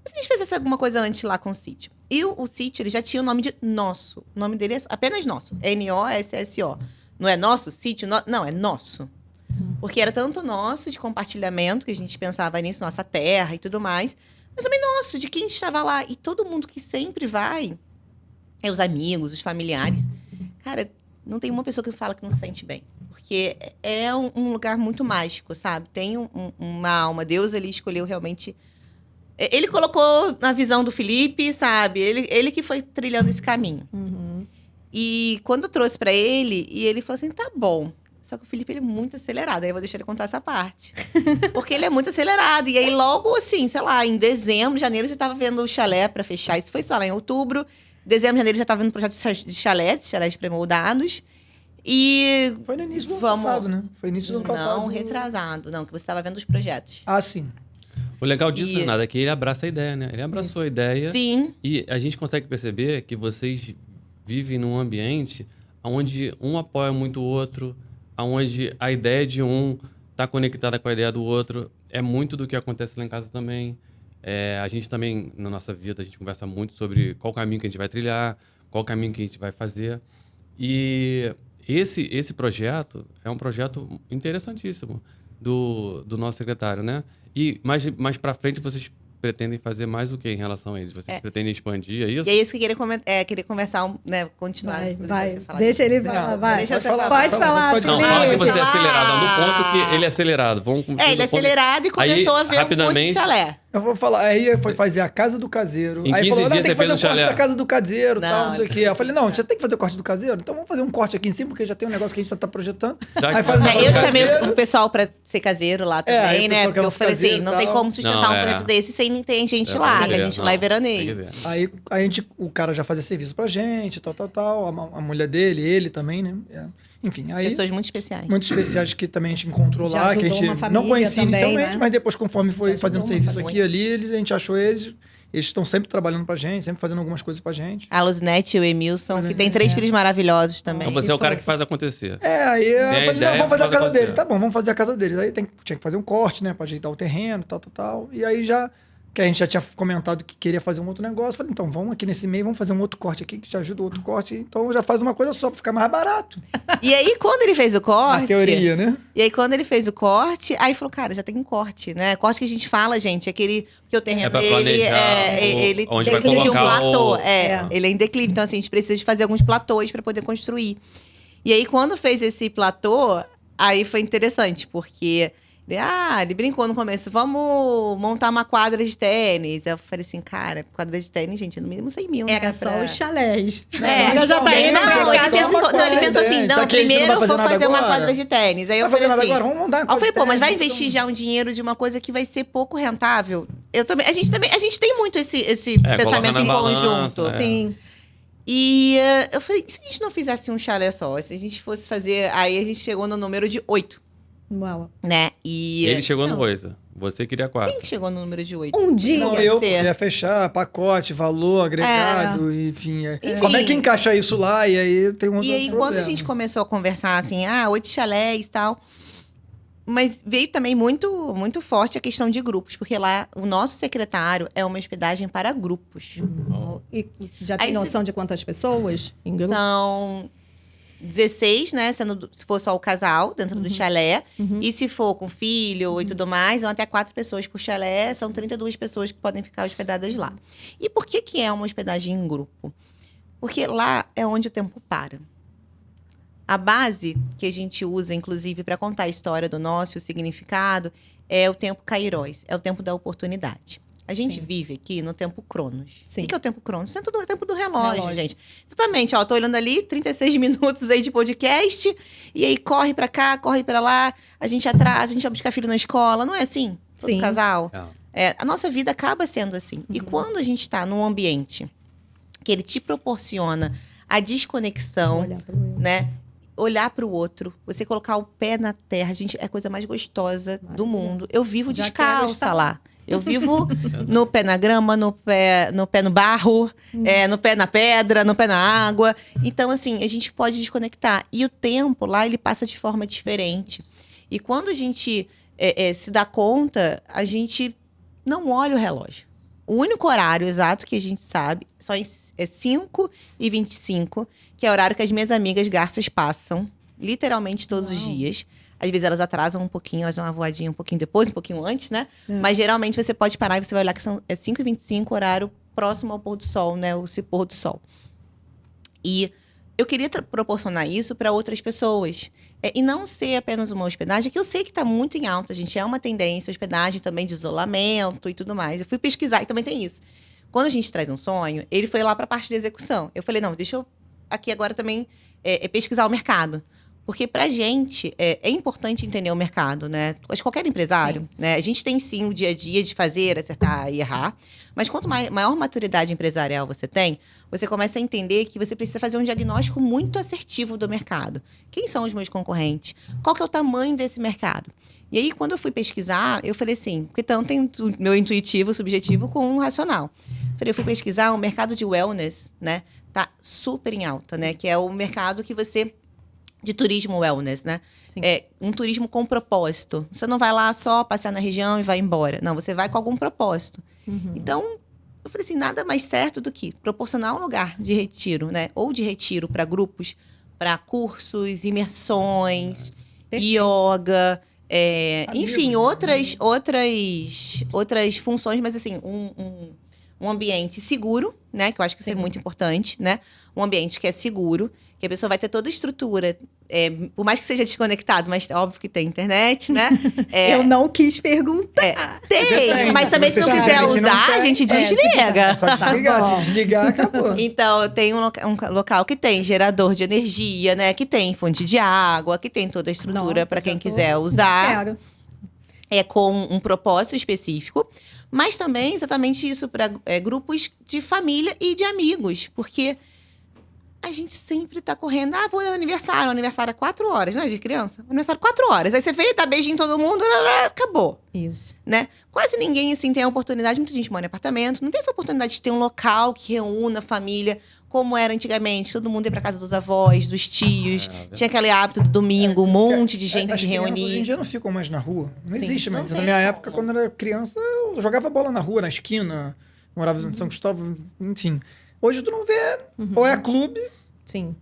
Mas se a gente fizesse alguma coisa antes lá com o sítio. E o sítio, ele já tinha o nome de Nosso. O nome dele é apenas Nosso. N-O-S-S-O. Não é nosso sítio? Não, é nosso. Porque era tanto nosso de compartilhamento, que a gente pensava nisso, nossa terra e tudo mais. Mas também nosso, de quem estava lá. E todo mundo que sempre vai, os amigos, os familiares. Cara, não tem uma pessoa que fala que não se sente bem. Porque é um lugar muito mágico, sabe? Tem uma alma. Deus, ele escolheu realmente... Ele colocou na visão do Felipe, sabe? Ele que foi trilhando esse caminho. E quando eu trouxe pra ele, e ele falou assim, tá bom. Só que o Felipe, ele é muito acelerado. Aí eu vou deixar ele contar essa parte. Porque ele é muito acelerado. E aí, logo assim, sei lá, em dezembro, janeiro, já tava vendo o chalé pra fechar. Isso foi, sei lá, em outubro. Dezembro, janeiro, já tava vendo o projeto de chalés pré-moldados. E... Foi no início do ano passado, né? Foi início do ano passado. Não, retrasado. Não, que você tava vendo os projetos. Ah, sim. O legal disso, Renata, é que ele abraça a ideia, né? Ele abraçou a ideia. Sim. E a gente consegue perceber que vocês vivem num ambiente onde um apoia muito o outro, onde a ideia de um está conectada com a ideia do outro. É muito do que acontece lá em casa também. A gente também, na nossa vida, a gente conversa muito sobre qual caminho que a gente vai trilhar, qual caminho que a gente vai fazer. E esse projeto é um projeto interessantíssimo do nosso secretário, né? E mais para frente vocês pretendem fazer mais o que em relação a eles? Vocês pretendem expandir, é isso? E é isso que eu queria conversar, né? Continuar. Vai. Deixa ele falar, vai. Pode falar. Não, fala que você é acelerado. No ponto que ele é acelerado. Ele é acelerado e começou a ver um monte de chalé. Eu vou falar, aí foi fazer a casa do caseiro. Em 15 aí falou, dias tem que fazer você o fez corte um chalé. da casa do caseiro, tal, não sei o quê. Eu falei, não, já tem que fazer o corte do caseiro? Então vamos fazer um corte aqui em cima, porque já tem um negócio que a gente tá projetando. Aí faz eu chamei o pessoal pra ser caseiro lá também, né? Porque eu falei assim, não tem como sustentar um projeto desse sem ter gente lá, que a gente lá é veraneio. Aí o cara já fazia serviço pra gente, tal. A mulher dele, ele também, né? Enfim, aí... Pessoas muito especiais. Muito especiais que também a gente encontrou já lá, que a gente não conhecia também, inicialmente, né? Mas depois, conforme foi fazendo serviço aqui e ali, a gente achou eles Eles estão sempre trabalhando pra gente, sempre fazendo algumas coisas pra gente. A Luzinete e o Emilson, que tem 3 filhos maravilhosos também. Então você é o cara que faz acontecer. Aí eu falei, ideia, não, vamos fazer a casa acontecer. deles. Tá bom, vamos fazer a casa deles. Aí tinha que fazer um corte, né? Pra ajeitar o terreno, tal. E aí que a gente já tinha comentado que queria fazer um outro negócio. Falei, então, vamos aqui nesse meio, vamos fazer um outro corte aqui, que te ajuda o outro corte. Então já faz uma coisa só, pra ficar mais barato. E aí, quando ele fez o corte... Na teoria, né? E aí, quando ele fez o corte, aí falou, cara, já tem um corte, né? Corte que a gente fala, gente, aquele... Porque o terreno pra dele, planejar ele onde vai exige um colocar platô. Ele é em declive, então assim, a gente precisa de fazer alguns platôs para poder construir. E aí, quando fez esse platô, aí foi interessante, porque... Ele brincou no começo, vamos montar uma quadra de tênis. Eu falei assim, cara, quadra de tênis, gente, no mínimo 100 mil, Era só os chalés. Ele já tá indo ele pensou assim, não, primeiro eu vou fazer uma quadra de tênis. Aí eu falei assim, agora, vamos montar uma quadra eu falei, de pô, mas vai tênis, investir já um dinheiro de uma coisa que vai ser pouco rentável? A gente tem muito esse pensamento em conjunto. Sim. E eu falei, se a gente não fizesse um chalé só, se a gente fosse fazer... Aí a gente chegou no número de 8. Uau. Né? E ele chegou no 8. Você queria 4. Quem que chegou no número de 8? Um dia. Não, eu ia fechar pacote, valor, agregado, enfim. Como é que encaixa isso lá? E aí tem um outro E aí, quando a gente começou a conversar assim, 8 chalés e tal... Mas veio também muito, muito forte a questão de grupos, porque lá o nosso secretário é uma hospedagem para grupos. E já tem noção de quantas pessoas em grupo? São 16, né? Se for só o casal dentro do chalé. E se for com filho e tudo mais, são até 4 pessoas por chalé. São 32 pessoas que podem ficar hospedadas lá. E por que é uma hospedagem em grupo? Porque lá é onde o tempo para. A base que a gente usa, inclusive, para contar a história do nosso, o significado, é o tempo Kairos, é o tempo da oportunidade. A gente vive aqui no tempo Cronos. Sim. O que é o tempo Cronos? É tudo o tempo do relógio, gente. Exatamente, tô olhando ali, 36 minutos aí de podcast, e aí corre para cá, corre para lá, a gente atrasa, a gente vai buscar filho na escola, não é assim? Todo casal. A nossa vida acaba sendo assim. E quando a gente está num ambiente que ele te proporciona a desconexão, né? Olhar para o outro, você colocar o pé na terra, gente, é a coisa mais gostosa do mundo. Eu vivo descalça lá. Eu vivo no pé na grama, no pé no barro, no pé na pedra, no pé na água. Então, assim, a gente pode desconectar. E o tempo lá, ele passa de forma diferente. E quando a gente se dá conta, a gente não olha o relógio. O único horário exato que a gente sabe é 5h25, que é o horário que as minhas amigas garças passam, literalmente todos os dias. Às vezes elas atrasam um pouquinho, elas dão uma voadinha um pouquinho depois, um pouquinho antes, né? Mas geralmente você pode parar e você vai olhar que é 5h25, horário próximo ao pôr do sol, né? O se pôr do sol. E eu queria proporcionar isso para outras pessoas. E não ser apenas uma hospedagem, que eu sei que está muito em alta, gente. É uma tendência, hospedagem também de isolamento e tudo mais. Eu fui pesquisar e também tem isso. Quando a gente traz um sonho, ele foi lá para a parte de execução. Eu falei, não, deixa eu aqui agora também pesquisar o mercado. Porque pra gente é importante entender o mercado, né? Acho que qualquer empresário, né? A gente tem sim o dia a dia de fazer, acertar e errar. Mas quanto maior maturidade empresarial você tem, você começa a entender que você precisa fazer um diagnóstico muito assertivo do mercado. Quem são os meus concorrentes? Qual que é o tamanho desse mercado? E aí, quando eu fui pesquisar, eu falei assim, porque então tem o meu intuitivo, subjetivo com o racional. Eu fui pesquisar o mercado de wellness, né? Tá super em alta, né? Que é o mercado que você... de turismo wellness, né? Sim. É um turismo com propósito. Você não vai lá só passear na região e vai embora. Não, você vai com algum propósito. Então, eu falei assim, nada mais certo do que proporcionar um lugar de retiro, né? Ou de retiro para grupos, para cursos, imersões, yoga, enfim, outras funções, mas assim, um ambiente seguro, né? Que eu acho que isso é muito importante, né? Um ambiente que é seguro, que a pessoa vai ter toda a estrutura, por mais que seja desconectado, mas óbvio que tem internet, né? Eu não quis perguntar. Tem, mas também se não quiser usar, a gente desliga. Só desligar, se desligar, acabou. Então, tem um local que tem gerador de energia, né? Que tem fonte de água, que tem toda a estrutura para quem quiser usar. Quero. Com um propósito específico. Mas também exatamente isso para grupos de família e de amigos. Porque a gente sempre tá correndo. Vou no aniversário. O aniversário é 4 horas, né, de criança? O aniversário é 4 horas. Aí você veio, dá beijinho em todo mundo, acabou. Isso. Né? Quase ninguém, assim, tem a oportunidade. Muita gente mora em apartamento. Não tem essa oportunidade de ter um local que reúna a família, como era antigamente. Todo mundo ia pra casa dos avós, dos tios. Tinha aquele hábito do domingo, um monte de gente se reunir. Hoje em dia não ficam mais na rua. Não Sim, existe mais. não Na minha época, quando eu era criança, eu jogava bola na rua, na esquina. Morava em São Cristóvão, enfim. Hoje tu não vê. Ou é clube. Sim.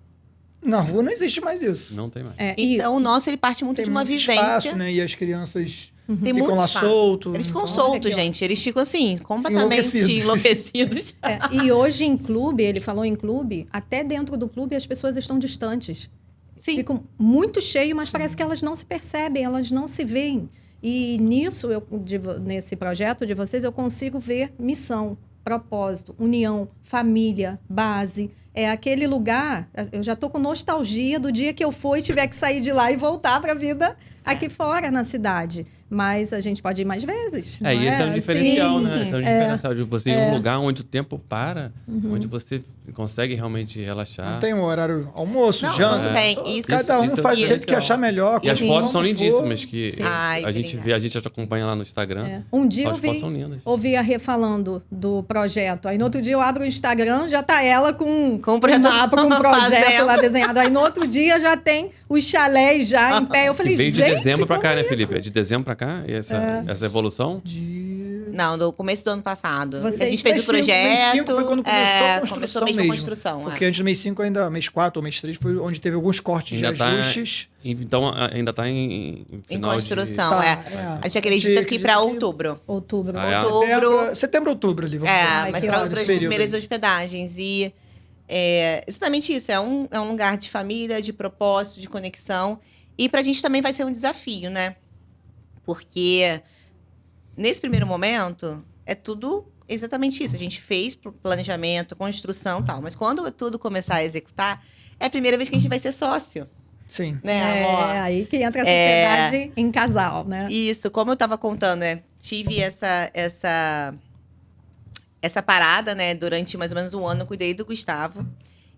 Na rua não existe mais isso. Não tem mais. Então, o nosso, ele parte muito Tem de uma muito vivência. espaço, né? E as crianças Tem ficam muito lá espaço. soltos. Eles ficam Então, soltos, gente. Eles ficam, assim, completamente enlouquecidos. E hoje em clube, ele falou em clube, até dentro do clube as pessoas estão distantes. Sim. Ficam muito cheios, mas parece que elas não se percebem, elas não se veem. E nisso, nesse projeto de vocês, eu consigo ver missão, propósito, união, família, base. É aquele lugar, eu já tô com nostalgia do dia que eu for e tiver que sair de lá e voltar para a vida aqui fora, na cidade. Mas a gente pode ir mais vezes. E esse é um diferencial, Sim. né? Esse é um diferencial de você ir em um lugar onde o tempo para, onde você consegue realmente relaxar. Não tem um horário almoço, Não, janta. não tem. Isso, Cada um isso faz do é jeito que achar melhor. E as como fotos são for. lindíssimas, que Ai, a gente vê, a gente já acompanha lá no Instagram. Um dia As fotos são lindas. ouvi a Rê falando do projeto. Aí no outro dia eu abro o Instagram, já tá ela com Com um projeto mapa, com um projeto fazendo. lá desenhado. Aí no outro dia já tem os chalés já em pé. Eu falei, E veio de gente, dezembro pra cá, como né, é Felipe? De dezembro pra cá, e essa evolução? Não, do começo do ano passado. Vocês- A gente fez o Mês projeto. 5 foi quando começou a construção começou mesmo a mesmo. construção. Porque antes do mês 5, ainda mês 4 ou mês 3, foi onde teve alguns cortes de ajustes. Então, ainda está em Em final construção, Tá, A gente acredita que para outubro. Outubro. Ah, é? Outubro. Setembro, outubro ali. Vamos falar. Mas que para ótimo. outras Esse período primeiras aí. hospedagens. E exatamente isso. É um lugar de família, de propósito, de conexão. E pra gente também vai ser um desafio, né? Porque nesse primeiro momento é tudo exatamente isso. A gente fez planejamento, construção e tal. Mas quando tudo começar a executar, é a primeira vez que a gente vai ser sócio. Sim. Né, amor? Aí que entra a sociedade em casal, né? Isso, como eu tava contando, né? Tive essa parada, né? Durante mais ou menos um ano, eu cuidei do Gustavo.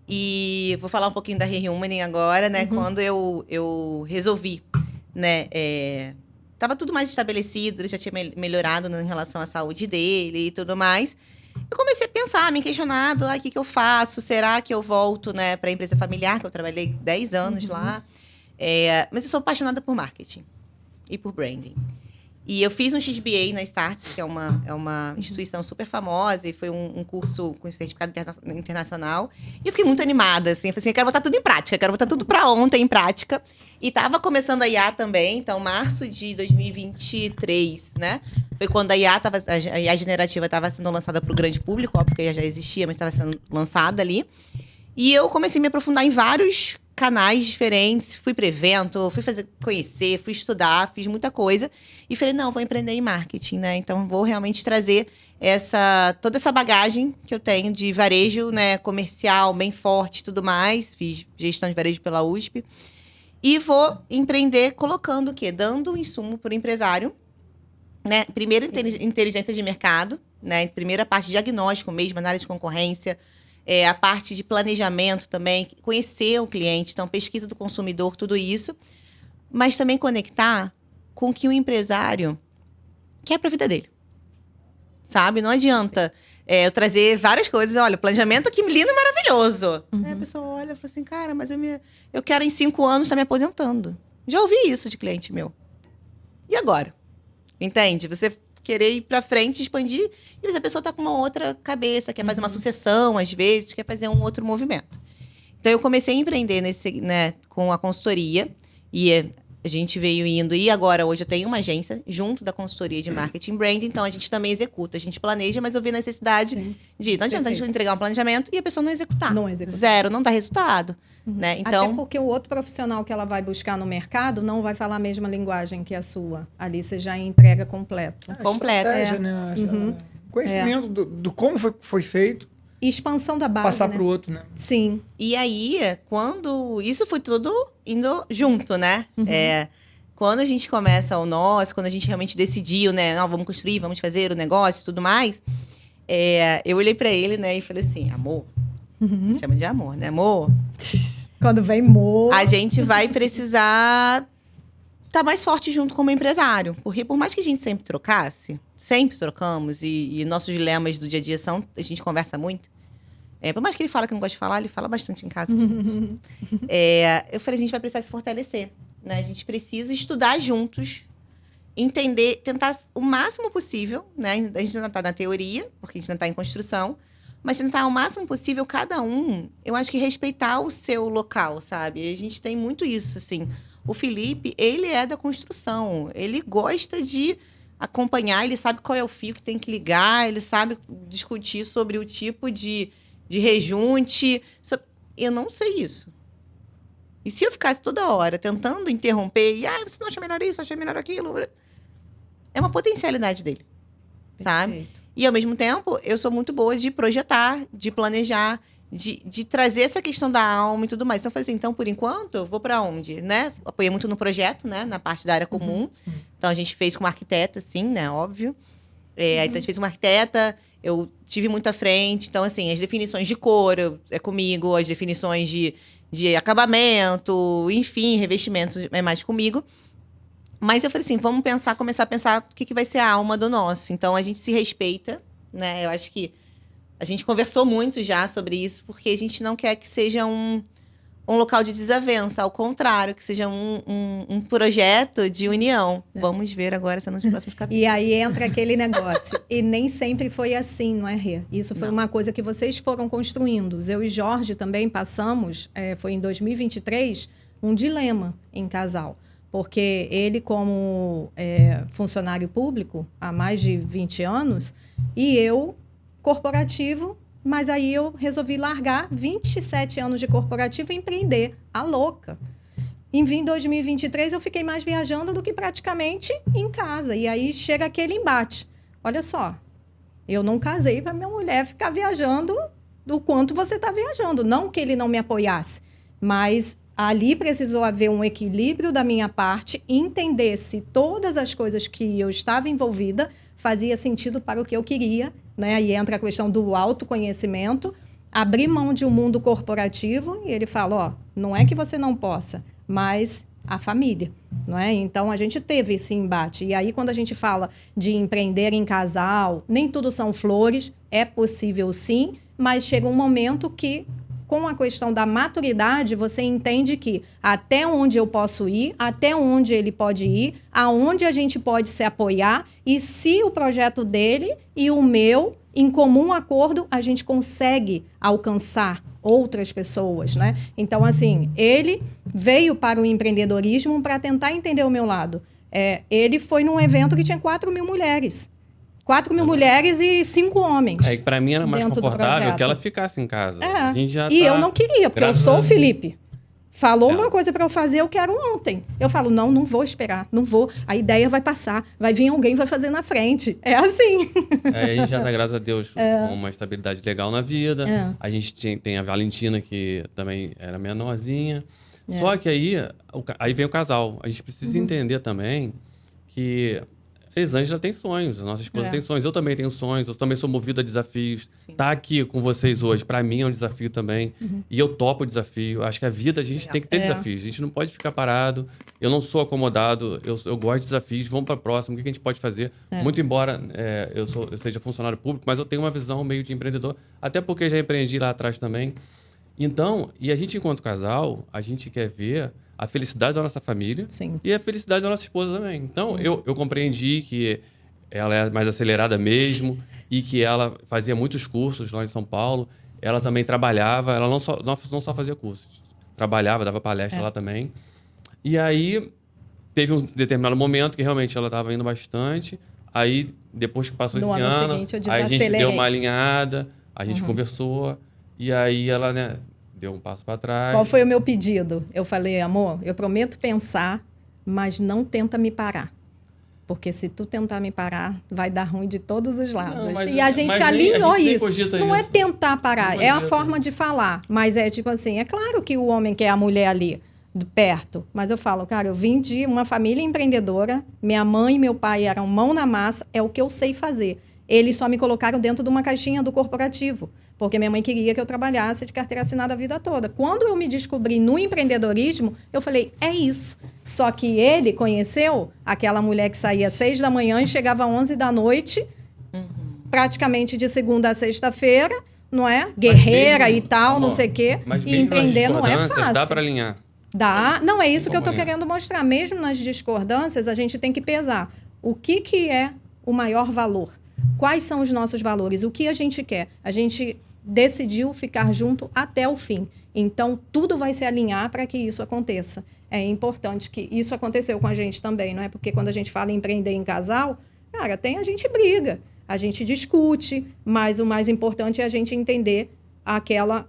E vou falar um pouquinho da Rehumaning agora, né? Quando eu resolvi, né? Tava tudo mais estabelecido, ele já tinha melhorado em relação à saúde dele e tudo mais. Eu comecei a pensar, me questionar, o que eu faço? Será que eu volto, né, para a empresa familiar, que eu trabalhei 10 anos lá? Mas eu sou apaixonada por marketing e por branding. E eu fiz um XBA na Startse, que é uma instituição super famosa, e foi um curso com certificado internacional. E eu fiquei muito animada, assim, eu quero botar tudo em prática, quero botar tudo para ontem em prática. E estava começando a IA também, então, março de 2023, né? Foi quando a IA generativa estava sendo lançada para o grande público, óbvio que já existia, mas estava sendo lançada ali. E eu comecei a me aprofundar em vários canais diferentes, fui para evento, fui conhecer, fui estudar, fiz muita coisa. E falei, não, vou empreender em marketing, né? Então, vou realmente trazer toda essa bagagem que eu tenho de varejo, né, comercial, bem forte e tudo mais. Fiz gestão de varejo pela USP. E vou empreender colocando o quê? Dando um insumo para o empresário, né? Primeiro, inteligência de mercado, né? Primeira parte de diagnóstico mesmo, análise de concorrência, a parte de planejamento também, conhecer o cliente, então pesquisa do consumidor, tudo isso. Mas também conectar com o que o empresário quer para a vida dele. Sabe? Não adianta eu trazer várias coisas. Olha, planejamento que lindo e maravilhoso. Aí a pessoa olha e fala assim, cara, mas eu quero em 5 anos estar me aposentando. Já ouvi isso de cliente meu. E agora? Entende? Você querer ir para frente, expandir, e às vezes a pessoa está com uma outra cabeça, quer fazer uma sucessão, às vezes, quer fazer um outro movimento. Então, eu comecei a empreender com a consultoria, e a gente veio indo, e agora, hoje, eu tenho uma agência junto da consultoria de marketing brand, então a gente também executa, a gente planeja, mas eu vi a necessidade de, não adianta a gente entregar um planejamento e a pessoa não executar. Não executar. Zero, não dá resultado. Né? Então, até porque o outro profissional que ela vai buscar no mercado não vai falar a mesma linguagem que a sua. Ali você já entrega completo. Completo. Estratégia, né? Conhecimento do como foi feito. E expansão da base, Passar né? para o outro, né? Sim. E aí, quando... Isso foi tudo indo junto, né? Quando a gente começa quando a gente realmente decidiu, né? Não, vamos construir, vamos fazer o negócio e tudo mais. Eu olhei pra ele, né? E falei assim, amor, Chama de amor, né? Amor. Quando vem amor... A gente vai precisar estar mais forte junto como empresário. Porque por mais que a gente sempre trocasse, sempre trocamos, e nossos dilemas do dia a dia são... A gente conversa muito. Por mais que ele fala que não gosta de falar, ele fala bastante em casa. Eu falei, a gente vai precisar se fortalecer. Né? A gente precisa estudar juntos, entender, tentar o máximo possível, né? A gente ainda está na teoria, porque a gente ainda está em construção, mas tentar o máximo possível, cada um, eu acho que respeitar o seu local, sabe? A gente tem muito isso, assim. O Felipe, ele é da construção, ele gosta de acompanhar, ele sabe qual é o fio que tem que ligar, ele sabe discutir sobre o tipo de rejunte. Eu não sei isso. E se eu ficasse toda hora tentando interromper, você não acha melhor isso, acha melhor aquilo? É uma potencialidade dele, sabe? Perfeito. E, ao mesmo tempo, eu sou muito boa de projetar, de planejar, de trazer essa questão da alma e tudo mais. Então, eu falei assim, então, por enquanto, eu vou para onde? Né? Apoiei muito no projeto, né? Na parte da área comum. Então, a gente fez com uma arquiteta, sim, né? Óbvio. Então, a gente fez uma arquiteta, eu tive muita frente. Então, assim, as definições de cor é comigo, as definições de acabamento, enfim, revestimento é mais comigo. Mas eu falei assim, vamos começar a pensar o que vai ser a alma do nosso. Então, a gente se respeita, né? Eu acho que a gente conversou muito já sobre isso, porque a gente não quer que seja um local de desavença. Ao contrário, que seja um projeto de união. Vamos ver agora nos próximos capítulos. E aí entra aquele negócio. E nem sempre foi assim, não é, Rê? Isso foi uma coisa que vocês foram construindo. Eu e Jorge também passamos, foi em 2023, um dilema em casal. Porque ele, como funcionário público há mais de 20 anos, e eu, corporativo, mas aí eu resolvi largar 27 anos de corporativo e empreender, a louca. Em 2023, eu fiquei mais viajando do que praticamente em casa. E aí chega aquele embate. Olha só, eu não casei para minha mulher ficar viajando do quanto você está viajando. Não que ele não me apoiasse, mas ali precisou haver um equilíbrio da minha parte, entender se todas as coisas que eu estava envolvida fazia sentido para o que eu queria, né? Aí entra a questão do autoconhecimento, abrir mão de um mundo corporativo, e ele fala, não é que você não possa, mas a família, não é? Então, a gente teve esse embate. E aí, quando a gente fala de empreender em casal, nem tudo são flores, é possível sim, mas chega um momento que, com a questão da maturidade, você entende que até onde eu posso ir, até onde ele pode ir, aonde a gente pode se apoiar, e se o projeto dele e o meu, em comum acordo, a gente consegue alcançar outras pessoas, né? Então, assim, ele veio para o empreendedorismo para tentar entender o meu lado. Ele foi num evento que tinha 4.000 mulheres. 4.000 mulheres e 5 homens. Para mim era mais confortável que ela ficasse em casa. A gente já eu não queria, porque eu sou o Felipe. Falou uma coisa para eu fazer, eu quero ontem. Eu falo, não vou esperar, não vou. A ideia vai passar, vai vir alguém, vai fazer na frente. É assim. A gente já tá, graças a Deus, com uma estabilidade legal na vida. A gente tem a Valentina, que também era menorzinha. Só que aí vem o casal. A gente precisa entender também que a Elisângela tem sonhos, a nossa esposa tem sonhos, eu também tenho sonhos, eu também sou movido a desafios. Tá aqui com vocês hoje, para mim é um desafio também. E eu topo o desafio. Acho que a vida a gente tem que ter desafios. A gente não pode ficar parado. Eu não sou acomodado, eu gosto de desafios. Vamos para o próximo, o que a gente pode fazer? Muito embora eu seja funcionário público, mas eu tenho uma visão meio de empreendedor, até porque já empreendi lá atrás também. Então, e a gente, enquanto casal, a gente quer ver a felicidade da nossa família e a felicidade da nossa esposa também. Então, eu compreendi que ela é mais acelerada mesmo e que ela fazia muitos cursos lá em São Paulo. Ela também trabalhava, ela não só fazia cursos, trabalhava, dava palestra lá também. E aí, teve um determinado momento que realmente ela estava indo bastante. Aí, depois que passou esse ano, aí a gente deu uma alinhada, a gente conversou e aí ela, né, deu um passo para trás. Qual foi o meu pedido? Eu falei, amor, eu prometo pensar, mas não tenta me parar. Porque se tu tentar me parar, vai dar ruim de todos os lados. E a gente alinhou isso. Não é tentar parar, é a forma de falar. Mas é tipo assim, é claro que o homem quer a mulher ali, perto. Mas eu falo, cara, eu vim de uma família empreendedora, minha mãe e meu pai eram mão na massa, é o que eu sei fazer. Eles só me colocaram dentro de uma caixinha do corporativo. Porque minha mãe queria que eu trabalhasse de carteira assinada a vida toda. Quando eu me descobri no empreendedorismo, eu falei, é isso. Só que ele conheceu aquela mulher que saía às 6 da manhã e chegava às 11 da noite, praticamente de segunda a sexta-feira, não é? Guerreira e tal, não sei o quê. E empreender não é fácil. Dá para alinhar? Dá. Não, é isso que eu estou querendo mostrar. Mesmo nas discordâncias, a gente tem que pesar. O que é o maior valor? Quais são os nossos valores? O que a gente quer? A gente decidiu ficar junto até o fim. Então, tudo vai se alinhar para que isso aconteça. É importante que isso aconteceu com a gente também, não é? Porque quando a gente fala em empreender em casal, cara, a gente briga, a gente discute, mas o mais importante é a gente entender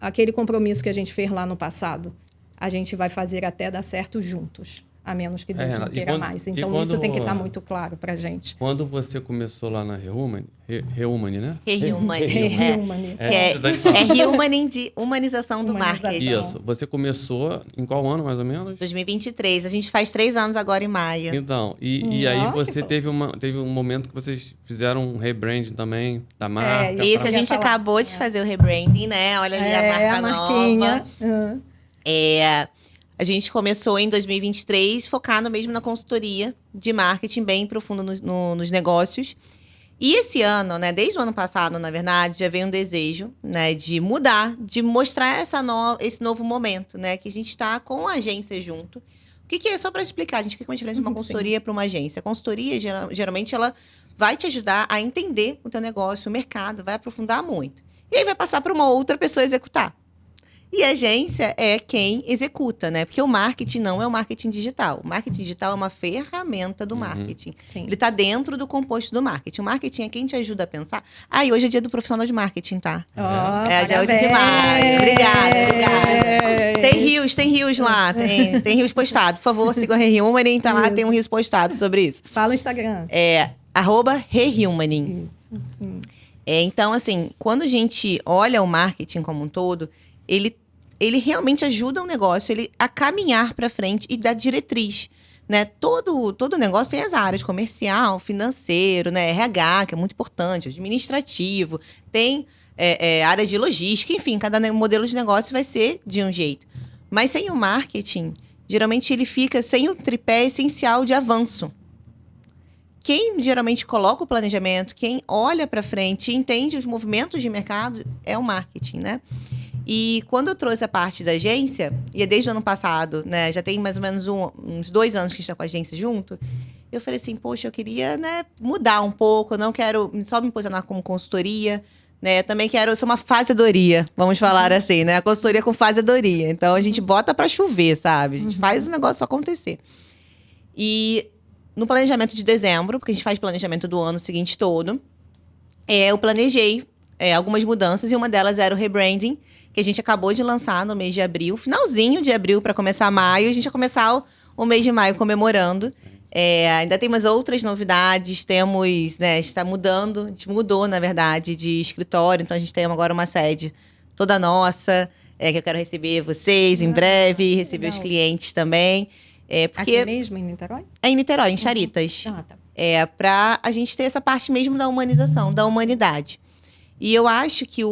aquele compromisso que a gente fez lá no passado. A gente vai fazer até dar certo juntos. A menos que Deus não queira mais. Então, isso tem que estar muito claro pra gente. Quando você começou lá na Rehumani, né? Rehumani. É Rehumani de humanização do marketing. Isso. Você começou em qual ano, mais ou menos? 2023. A gente faz 3 anos agora em maio. Então, e aí você teve um momento que vocês fizeram um rebranding também da marca. Isso, a gente acabou de fazer o rebranding, né? Olha ali a marca nova. A gente começou em 2023, focado mesmo na consultoria de marketing, bem profundo nos negócios. E esse ano, né, desde o ano passado, na verdade, já veio um desejo, né, de mudar, de mostrar esse novo momento, né, que a gente está com a agência junto. O que é? Só para explicar, a gente, o que é uma diferença de uma consultoria para uma agência? A consultoria, geralmente, ela vai te ajudar a entender o teu negócio, o mercado, vai aprofundar muito. E aí vai passar para uma outra pessoa executar. E a agência é quem executa, né? Porque o marketing não é o marketing digital. O marketing digital é uma ferramenta do marketing. Sim. Ele está dentro do composto do marketing. O marketing é quem te ajuda a pensar. E hoje é dia do profissional de marketing, tá? Dia 8 de maio. Obrigada. Tem rios lá. Tem rios postados. Por favor, sigam a Rehumani. Tá lá, tem um rios postado sobre isso. Fala o Instagram. @Rehumani. Então, assim, quando a gente olha o marketing como um todo, ele realmente ajuda o negócio a caminhar para frente e dar diretriz, né? Todo negócio tem as áreas comercial, financeiro, né? RH, que é muito importante, administrativo, tem área de logística, enfim, cada modelo de negócio vai ser de um jeito. Mas sem o marketing, geralmente ele fica sem o tripé essencial de avanço. Quem geralmente coloca o planejamento, quem olha para frente e entende os movimentos de mercado é o marketing, né? E quando eu trouxe a parte da agência, e é desde o ano passado, né? Já tem mais ou menos uns 2 anos que a gente está com a agência junto. Eu falei assim, poxa, eu queria, né, mudar um pouco. Eu não quero só me posicionar como consultoria, né? Eu também quero ser uma fazedoria, vamos falar assim, né? A consultoria com fazedoria. Então, a gente bota para chover, sabe? A gente faz o negócio acontecer. E no planejamento de dezembro, porque a gente faz planejamento do ano seguinte todo, eu planejei algumas mudanças, e uma delas era o rebranding, que a gente acabou de lançar no mês de abril, finalzinho de abril para começar maio. A gente vai começar o mês de maio comemorando. Ainda tem umas outras novidades, temos, né, a gente está mudando, a gente mudou, na verdade, de escritório, então a gente tem agora uma sede toda nossa, que eu quero receber vocês em breve, receber os clientes também. Aqui mesmo, em Niterói? É em Niterói, em Charitas. Tá. Para a gente ter essa parte mesmo da humanização, da humanidade. E eu acho que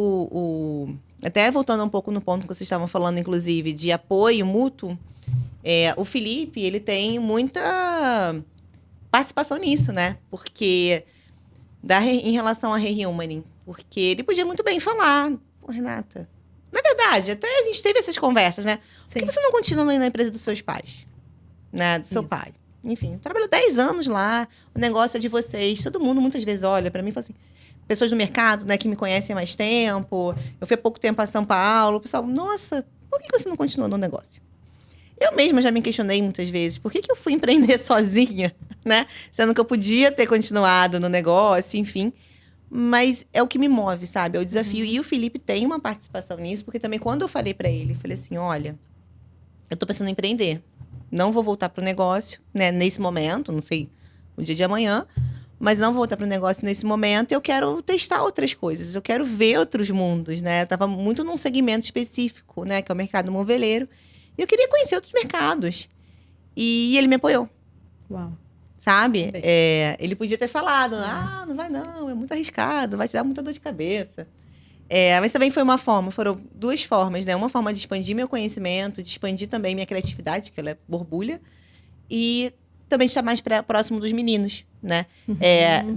até voltando um pouco no ponto que vocês estavam falando, inclusive, de apoio mútuo, o Felipe, ele tem muita participação nisso, né? Porque, em relação a Rehumani, porque ele podia muito bem falar, Renata, na verdade, até a gente teve essas conversas, né? Sim. Por que você não continua na empresa dos seus pais? Né? Do seu pai? Enfim, trabalhou 10 anos lá, o negócio é de vocês. Todo mundo, muitas vezes, olha para mim e fala assim, pessoas do mercado, né, que me conhecem há mais tempo. Eu fui há pouco tempo a São Paulo. O pessoal, nossa, por que você não continuou no negócio? Eu mesma já me questionei muitas vezes. Por que eu fui empreender sozinha, né? Sendo que eu podia ter continuado no negócio, enfim. Mas é o que me move, sabe? É o desafio. E o Felipe tem uma participação nisso, porque também quando eu falei para ele, falei assim, olha, eu tô pensando em empreender. Não vou voltar pro negócio, né, nesse momento, não sei, o dia de amanhã. Mas não vou voltar para o negócio nesse momento. Eu quero testar outras coisas. Eu quero ver outros mundos, né? Eu estava muito num segmento específico, né? Que é o mercado moveleiro. E eu queria conhecer outros mercados. E ele me apoiou. Uau. Sabe? Ele podia ter falado, não vai não, é muito arriscado, vai te dar muita dor de cabeça. Mas também foi foram 2 formas, né? Uma forma de expandir meu conhecimento, de expandir também minha criatividade, que ela é borbulha, e também estar mais próximo dos meninos, né?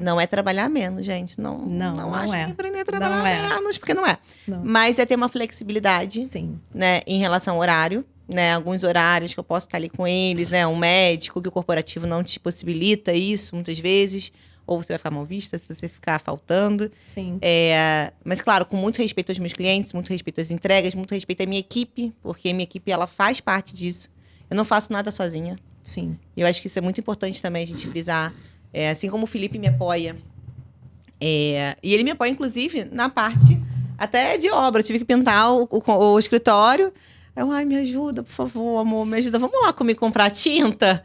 Não é trabalhar menos, gente. Não acho que empreender é trabalhar menos, porque não é. Não. Mas é ter uma flexibilidade, sim, né? Em relação ao horário, né? Alguns horários que eu posso estar ali com eles, né? Um médico, que o corporativo não te possibilita isso, muitas vezes. Ou você vai ficar mal vista se você ficar faltando. Sim. Mas, claro, com muito respeito aos meus clientes, muito respeito às entregas, muito respeito à minha equipe, porque a minha equipe, ela faz parte disso. Eu não faço nada sozinha. Sim. E eu acho que isso é muito importante também a gente frisar. Assim como o Felipe me apoia. E ele me apoia, inclusive, na parte até de obra. Eu tive que pintar o escritório. Ai, me ajuda, por favor, amor, me ajuda. Vamos lá comigo comprar tinta,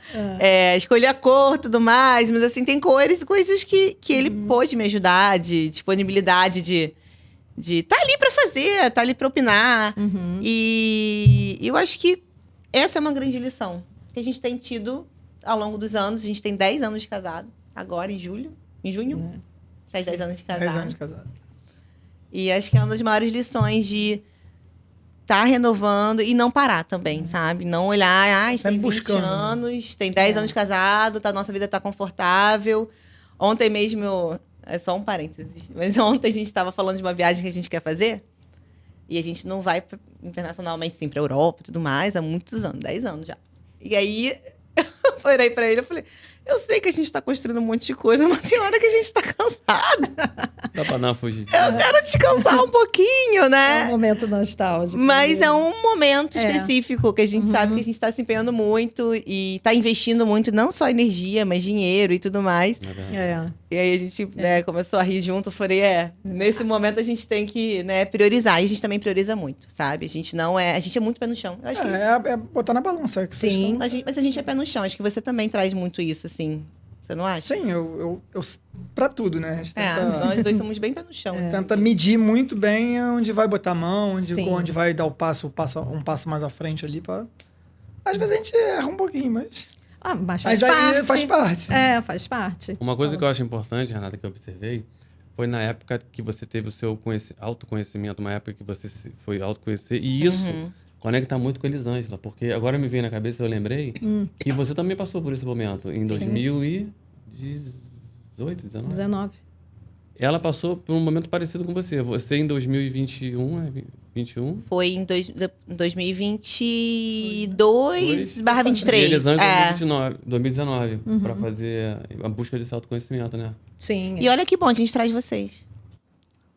escolher a cor e tudo mais. Mas, assim, tem coisas que ele pôde me ajudar, de disponibilidade, de tá ali pra fazer, tá ali pra opinar. E eu acho que essa é uma grande lição que a gente tem tido ao longo dos anos. A gente tem 10 anos de casado, agora em junho. Faz 10 anos de casado. 10 anos de casado. E acho que é uma das maiores lições de tá renovando e não parar também, sabe? Não olhar, a gente tem 20 anos, tem 10 anos de casado, nossa vida tá confortável. Ontem mesmo, é só um parênteses, mas ontem a gente tava falando de uma viagem que a gente quer fazer e a gente não vai internacionalmente, sim, pra Europa e tudo mais, há muitos anos, 10 anos já. E aí, eu falei pra ele, eu sei que a gente tá construindo um monte de coisa, mas tem hora que a gente tá cansado. Dá pra dar uma fugidinha. Eu quero descansar um pouquinho, né? É um momento nostálgico. Mas é um momento específico que a gente sabe que a gente tá se empenhando muito e tá investindo muito, não só energia, mas dinheiro e tudo mais. E aí a gente começou a rir junto. Eu falei, nesse momento a gente tem que priorizar. E a gente também prioriza muito, sabe? A gente é muito pé no chão. Eu acho que... É botar na balança. Sim. Mas a gente é pé no chão. Acho que você também traz muito isso, assim. Você não acha? Sim, eu pra tudo, né? A gente tenta, nós dois somos bem pé no chão. Tenta medir muito bem onde vai botar a mão, onde vai dar um passo mais à frente ali. Às vezes a gente erra um pouquinho, mas... mas faz parte. Faz parte. Faz parte. Uma coisa que eu acho importante, Renata, que eu observei, foi na época que você teve o seu autoconhecimento, uma época que você foi autoconhecer, e isso... conecta muito com a Elisângela, porque agora me veio na cabeça, eu lembrei, que você também passou por esse momento, em 2018, 19? Ela passou por um momento parecido com você. Você em 2021, 21? Foi em 2022/23. E Elisângela em 2019, para fazer a busca desse autoconhecimento, né? Sim. E olha que bom, a gente traz vocês.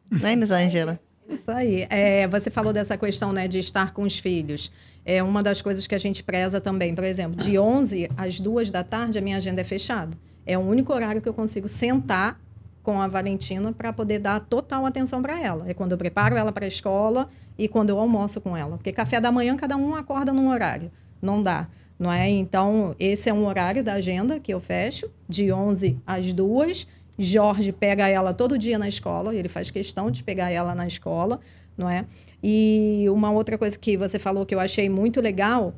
Né, Elisângela? Isso aí. Você falou dessa questão, né, de estar com os filhos. É uma das coisas que a gente preza também. Por exemplo, de 11 às 2 da tarde, a minha agenda é fechada. É o único horário que eu consigo sentar com a Valentina para poder dar total atenção para ela. É quando eu preparo ela para a escola e quando eu almoço com ela. Porque café da manhã, cada um acorda num horário. Não dá, não é? Então, esse é um horário da agenda que eu fecho, de 11 às 2. Jorge pega ela todo dia na escola, ele faz questão de pegar ela na escola, não é? E uma outra coisa que você falou que eu achei muito legal,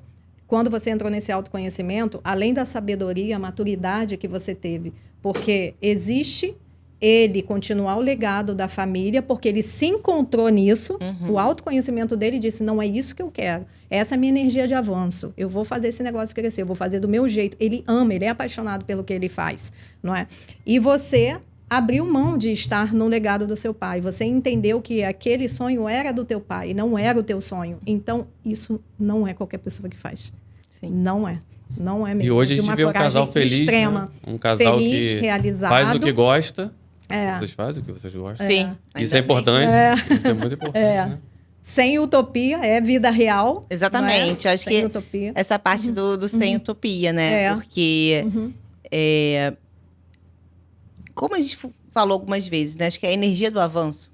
quando você entrou nesse autoconhecimento, além da sabedoria, a maturidade que você teve, porque existe ele continuar o legado da família, porque ele se encontrou nisso, o autoconhecimento dele disse, não é isso que eu quero, essa é a minha energia de avanço, eu vou fazer esse negócio crescer, eu vou fazer do meu jeito. Ele ama, ele é apaixonado pelo que ele faz, não é? E você abriu mão de estar no legado do seu pai, você entendeu que aquele sonho era do teu pai, não era o teu sonho. Então, isso não é qualquer pessoa que faz. Sim. Não é. Não é mesmo. E hoje a gente vê um casal feliz, extrema, né? Um casal feliz, que realizado. faz o que gosta. É. Vocês fazem o que vocês gostam? Sim. Isso é importante. Isso é muito importante, né? Sem utopia, é vida real. Exatamente. É? Eu acho sem que utopia. essa parte do sem utopia, né? Porque, como a gente falou algumas vezes, né? Acho que a energia do avanço,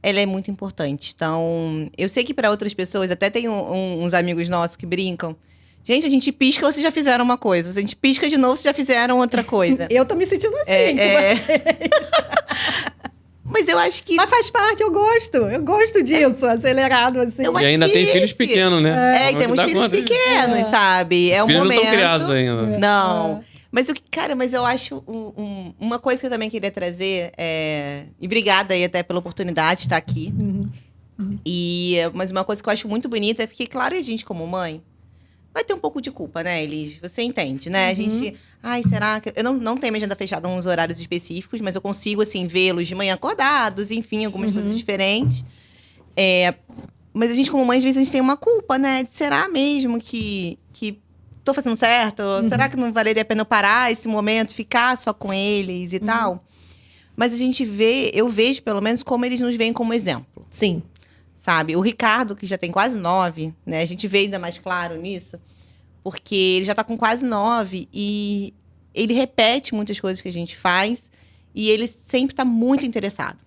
ela é muito importante. Então, eu sei que para outras pessoas, até tem uns amigos nossos que brincam. Gente, a gente pisca, vocês já fizeram uma coisa. Se a gente pisca de novo, vocês já fizeram outra coisa. Eu tô me sentindo assim com vocês. Mas eu acho que... Mas faz parte, eu gosto disso, acelerado assim. E ainda tem filhos pequenos, né? E temos filhos pequenos, sabe? É um filhos momento... não estão criados ainda. Não. Mas eu acho uma coisa que eu também queria trazer, e obrigada aí até pela oportunidade de estar aqui. Mas uma coisa que eu acho muito bonita é porque, claro, a gente como mãe vai ter um pouco de culpa, né, Elis? Você entende, né? A gente, será que... Eu não tenho minha agenda fechada uns horários específicos, mas eu consigo, assim, vê-los de manhã acordados, enfim, algumas coisas diferentes. Mas a gente como mãe, às vezes, a gente tem uma culpa, né? Será mesmo que tô fazendo certo? Será que não valeria a pena eu parar esse momento, ficar só com eles e tal? Mas eu vejo, pelo menos, como eles nos veem como exemplo. Sim. Sabe? O Ricardo, que já tem quase 9, né? A gente vê ainda mais claro nisso. Porque ele já tá com quase 9 e ele repete muitas coisas que a gente faz. E ele sempre tá muito interessado.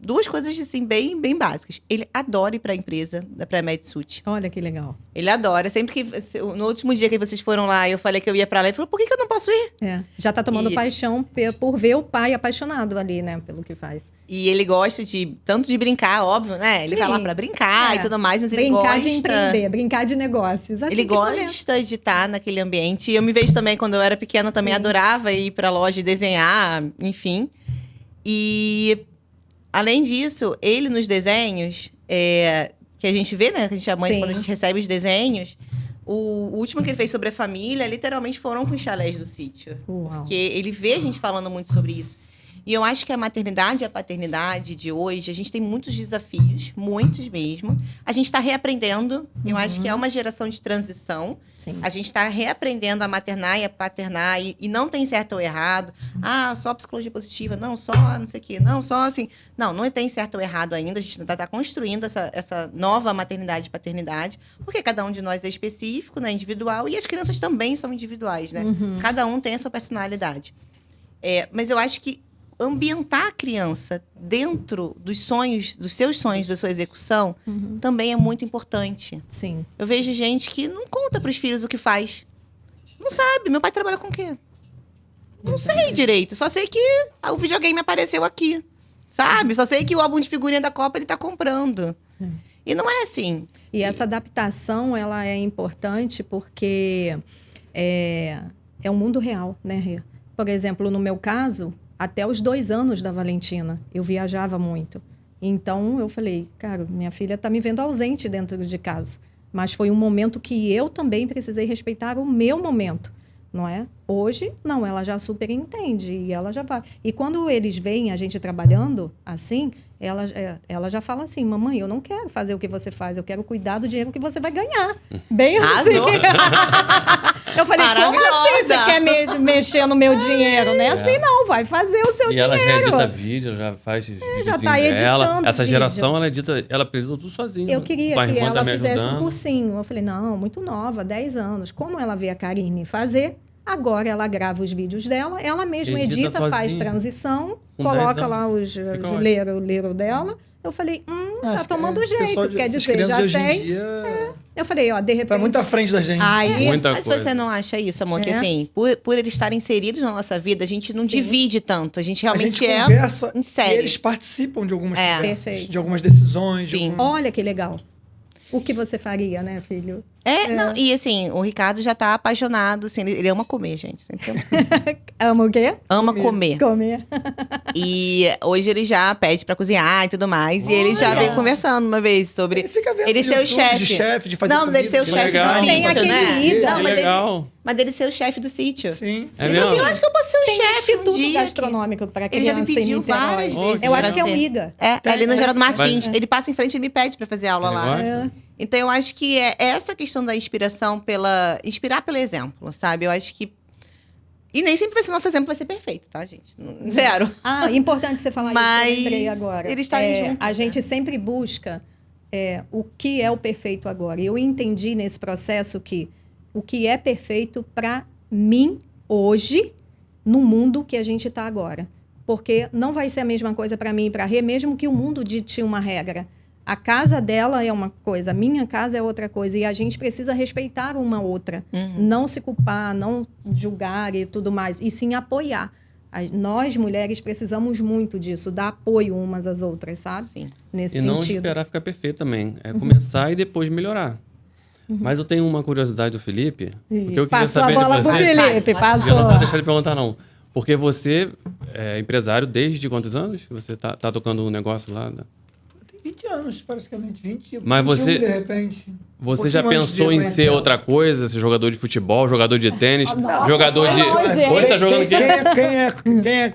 Duas coisas, assim, bem, bem básicas. Ele adora ir pra empresa da Pré-Med-Sut. Olha que legal. Ele adora. Sempre que... No último dia que vocês foram lá, eu falei que eu ia pra lá. Ele falou, por que eu não posso ir? Já tá tomando paixão por ver o pai apaixonado ali, né? Pelo que faz. E ele gosta tanto de brincar, óbvio, né? Ele vai lá pra brincar e tudo mais, mas ele gosta... Brincar de empreender, brincar de negócios. Assim ele gosta de estar naquele ambiente. E eu me vejo também, quando eu era pequena, também adorava ir pra loja e desenhar, enfim. E... Além disso, ele nos desenhos, que a gente vê, né? Que a gente é mãe, quando a gente recebe os desenhos, o último que ele fez sobre a família, literalmente foram com os chalés do sítio. Uau. Porque ele vê a gente falando muito sobre isso. E eu acho que a maternidade e a paternidade de hoje, a gente tem muitos desafios, muitos mesmo. A gente está reaprendendo. Eu acho que é uma geração de transição. Sim. A gente está reaprendendo a maternar e a paternar. E não tem certo ou errado. Só psicologia positiva. Não, só não sei o quê. Não, só assim... Não tem certo ou errado ainda. A gente ainda está construindo essa nova maternidade e paternidade. Porque cada um de nós é específico, né, individual. E as crianças também são individuais, né? Cada um tem a sua personalidade. Mas eu acho que ambientar a criança dentro dos seus sonhos, da sua execução, também é muito importante. Sim. Eu vejo gente que não conta para os filhos o que faz. Não sabe. Meu pai trabalha com o quê? Não sei direito. Só sei que o videogame apareceu aqui. Sabe? Só sei que o álbum de figurinha da Copa ele tá comprando. E não é assim. E essa adaptação, ela é importante porque é um mundo real, né, Rê? Por exemplo, no meu caso... Até os 2 anos da Valentina, eu viajava muito. Então, eu falei, cara, minha filha está me vendo ausente dentro de casa. Mas foi um momento que eu também precisei respeitar o meu momento, não é? Hoje, não, ela já super entende e ela já vai. E quando eles veem a gente trabalhando assim, ela já fala assim, mamãe, eu não quero fazer o que você faz, eu quero cuidar do dinheiro que você vai ganhar. Bem assim. Eu falei, como assim você quer mexer no meu dinheiro? Não é assim não, vai fazer o seu dinheiro. E ela já edita vídeo, já faz já tá editando Essa vídeo. Geração, ela aprendeu tudo sozinha. Eu queria que ela fizesse um cursinho. Eu falei, não, muito nova, 10 anos. Como ela vê a Karine fazer... Agora ela grava os vídeos dela, ela mesma edita, faz transição, coloca lá os leiro dela. Eu falei, tá tomando jeito, quer dizer, já tem. Eu falei, de repente... Tá muito à frente da gente. Mas você não acha isso, amor? Que assim, por eles estarem inseridos na nossa vida, a gente não divide tanto. A gente realmente conversa em série. E eles participam de algumas conversas, de algumas decisões. Olha que legal. O que você faria, né, filho? Não, e assim, o Ricardo já tá apaixonado, assim, ele ama comer, gente. Sempre ama o quê? Ama comer. E hoje ele já pede pra cozinhar e tudo mais. E ele já veio conversando uma vez sobre ele ser o chefe. De fazer ele ser o chefe do sítio, tem aquele né? Mas ele ser o chefe do sítio. Sim. Eu acho que eu posso ser o chefe instituto gastronômico para criança. Ele já me pediu várias vezes. Eu acho que é o IGA. Ali no Geraldo Martins. Ele passa em frente e me pede pra fazer aula lá. Então, eu acho que é essa questão da inspiração inspirar pelo exemplo, sabe? Eu acho que... E nem sempre nosso exemplo vai ser perfeito, tá, gente? Zero. Importante você falar isso, eu lembrei agora. Eles estarem juntos. A gente sempre busca o que é o perfeito agora. E eu entendi nesse processo que o que é perfeito para mim hoje, no mundo que a gente está agora. Porque não vai ser a mesma coisa para mim e para Rê, mesmo que o mundo dite uma regra. A casa dela é uma coisa, a minha casa é outra coisa. E a gente precisa respeitar uma outra. Não se culpar, não julgar e tudo mais. E sim apoiar. Nós, mulheres, precisamos muito disso. Dar apoio umas às outras, sabe? Sim. Nesse sentido. E não esperar ficar perfeito também. É começar e depois melhorar. Mas eu tenho uma curiosidade do Felipe. Porque eu queria Passou saber a bola de pro você. Felipe, Eu passou. não vou deixar ele perguntar, não. Porque você é empresário desde quantos anos? Você tá tocando um negócio lá? Né? 20 anos, praticamente. 20, Mas 21, você, de repente. você já pensou em ser outra coisa? Ser jogador de futebol, jogador de tênis, jogador de... Hoje tá jogando o quê?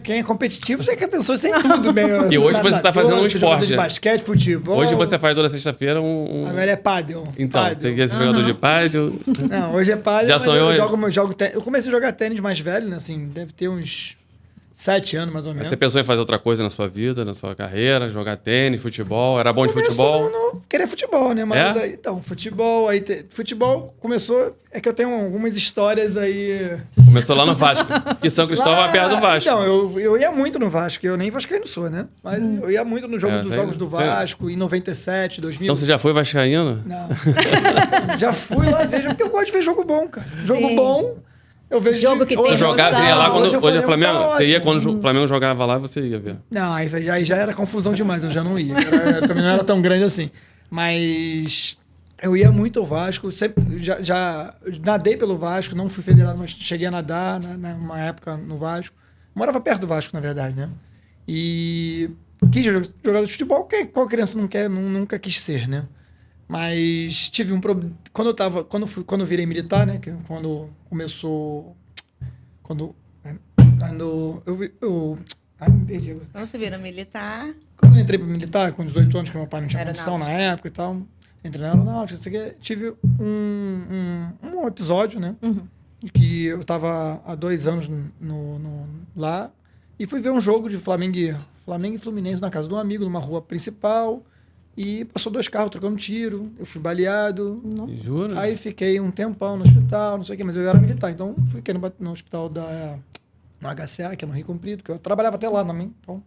Quem é competitivo já que a pessoa tem tudo bem. E hoje você tá fazendo um esporte. De basquete, futebol. Hoje você faz toda sexta-feira Agora é pádel. Então, você quer ser jogador de pádel? Não, hoje é pádel. Já sonhou? Eu jogo tênis. Eu comecei a jogar tênis mais velho, né? Assim, deve ter uns 7 anos, mais ou menos. Você pensou em fazer outra coisa na sua vida, na sua carreira? Jogar tênis, futebol? Era bom de futebol? Não queria futebol, né? Mas aí, então, futebol... Futebol começou... É que eu tenho algumas histórias aí... Começou lá no Vasco. Que São Cristóvão é perto do Vasco. Então, eu ia muito no Vasco. Eu nem vascaíno sou, né? Mas eu ia muito no jogo dos jogos do Vasco, em 97, 2000. Então você já foi vascaíno? Não. Já fui lá ver, porque eu gosto de ver jogo bom, cara. Jogo bom... Eu vejo jogo que tem você ia lá quando hoje é Flamengo. Tá você ia quando o Flamengo jogava lá, você ia ver. Não, aí já era confusão demais, eu já não ia. Também não era tão grande assim. Mas eu ia muito ao Vasco, sempre, já nadei pelo Vasco, não fui federado, mas cheguei a nadar numa época no Vasco. Morava perto do Vasco, na verdade, né? E quis jogador de futebol, qual criança não quer, nunca quis ser, né? Mas tive um problema. Quando eu virei militar, né? Quando começou. Quando me perdi agora. Então você virou militar. Quando eu entrei pro militar, com 18 anos, que meu pai não tinha condição na época e tal, entrei na aeronáutica, não sei o quê, tive um episódio, né? De que eu tava há 2 anos lá e fui ver um jogo de Flamengo e Fluminense na casa de um amigo, numa rua principal. E passou 2 carros trocando tiro, eu fui baleado. Jura? Aí fiquei um tempão no hospital, não sei o quê, mas eu era militar. Então fiquei no hospital no HCA, que é no Rio Comprido, que eu trabalhava até lá também. Então,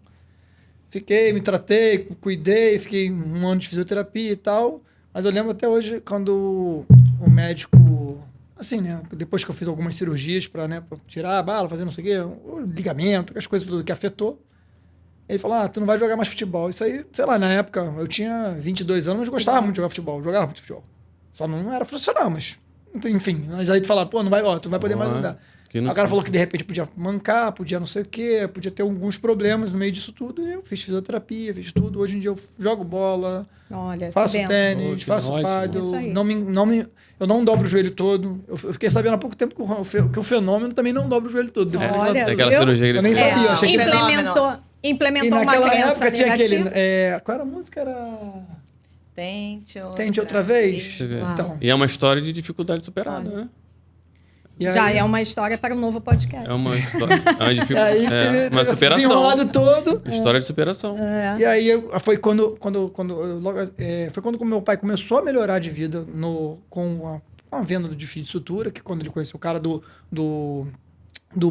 fiquei, me tratei, cuidei, fiquei 1 ano de fisioterapia e tal. Mas eu lembro até hoje quando o médico, assim, né? Depois que eu fiz algumas cirurgias pra tirar a bala, fazer não sei o quê, o ligamento, as coisas tudo que afetou. Ele falou, tu não vai jogar mais futebol. Isso aí, sei lá, na época, eu tinha 22 anos, mas gostava muito de jogar futebol. Jogava muito futebol. Só não era profissional, mas... Enfim, aí tu fala, tu não vai poder mais andar. O cara falou que de repente podia mancar, podia não sei o quê, podia ter alguns problemas no meio disso tudo. E eu fiz fisioterapia, fiz tudo. Hoje em dia eu jogo bola, faço tênis, faço pádel. Eu não dobro o joelho todo. Eu fiquei sabendo há pouco tempo que o Fenômeno também não dobra o joelho todo. Aquela cirurgia que eu nem sabia. Achei que implementou e uma naquela crença época tinha negativa. Qual era a música? Era... Tente outra vez. Então. E é uma história de dificuldade superada, né? Já é uma história para um novo podcast. É uma história. Uma superação. Desenrolado todo. História de superação. E aí foi quando meu pai começou a melhorar de vida com a venda de fio de sutura, que quando ele conheceu o cara do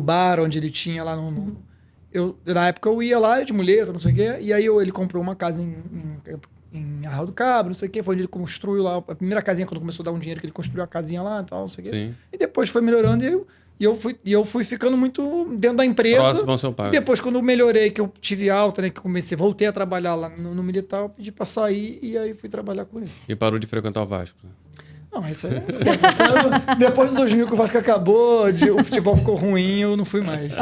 bar onde ele tinha lá na época eu ia lá de muleta, não sei o quê, e aí ele comprou uma casa em Arraial do Cabo, não sei o quê, foi onde ele construiu lá, a primeira casinha, quando começou a dar um dinheiro, que ele construiu a casinha lá e tal, não sei o quê. Sim. E depois foi melhorando e eu fui ficando muito dentro da empresa. Próximo ao seu pai. E depois, quando eu melhorei, que eu tive alta, né, que voltei a trabalhar lá no militar, eu pedi pra sair e aí fui trabalhar com ele. E parou de frequentar o Vasco. Não, isso aí depois de 2000 que o Vasco acabou, o futebol ficou ruim, eu não fui mais.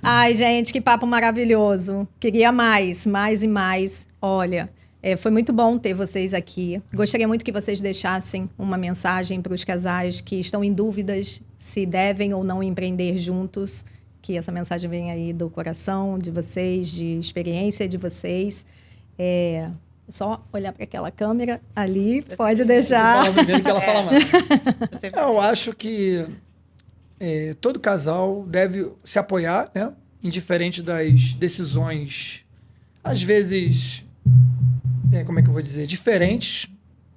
Ai, gente, que papo maravilhoso. Queria mais e mais. Olha, foi muito bom ter vocês aqui. Gostaria muito que vocês deixassem uma mensagem para os casais que estão em dúvidas se devem ou não empreender juntos. Que essa mensagem venha aí do coração de vocês, de experiência de vocês. Só olhar para aquela câmera ali, pode deixar. Você fala primeiro que ela fala mais. Eu acho que todo casal deve se apoiar, né? Indiferente das decisões, às vezes, como é que eu vou dizer, diferentes,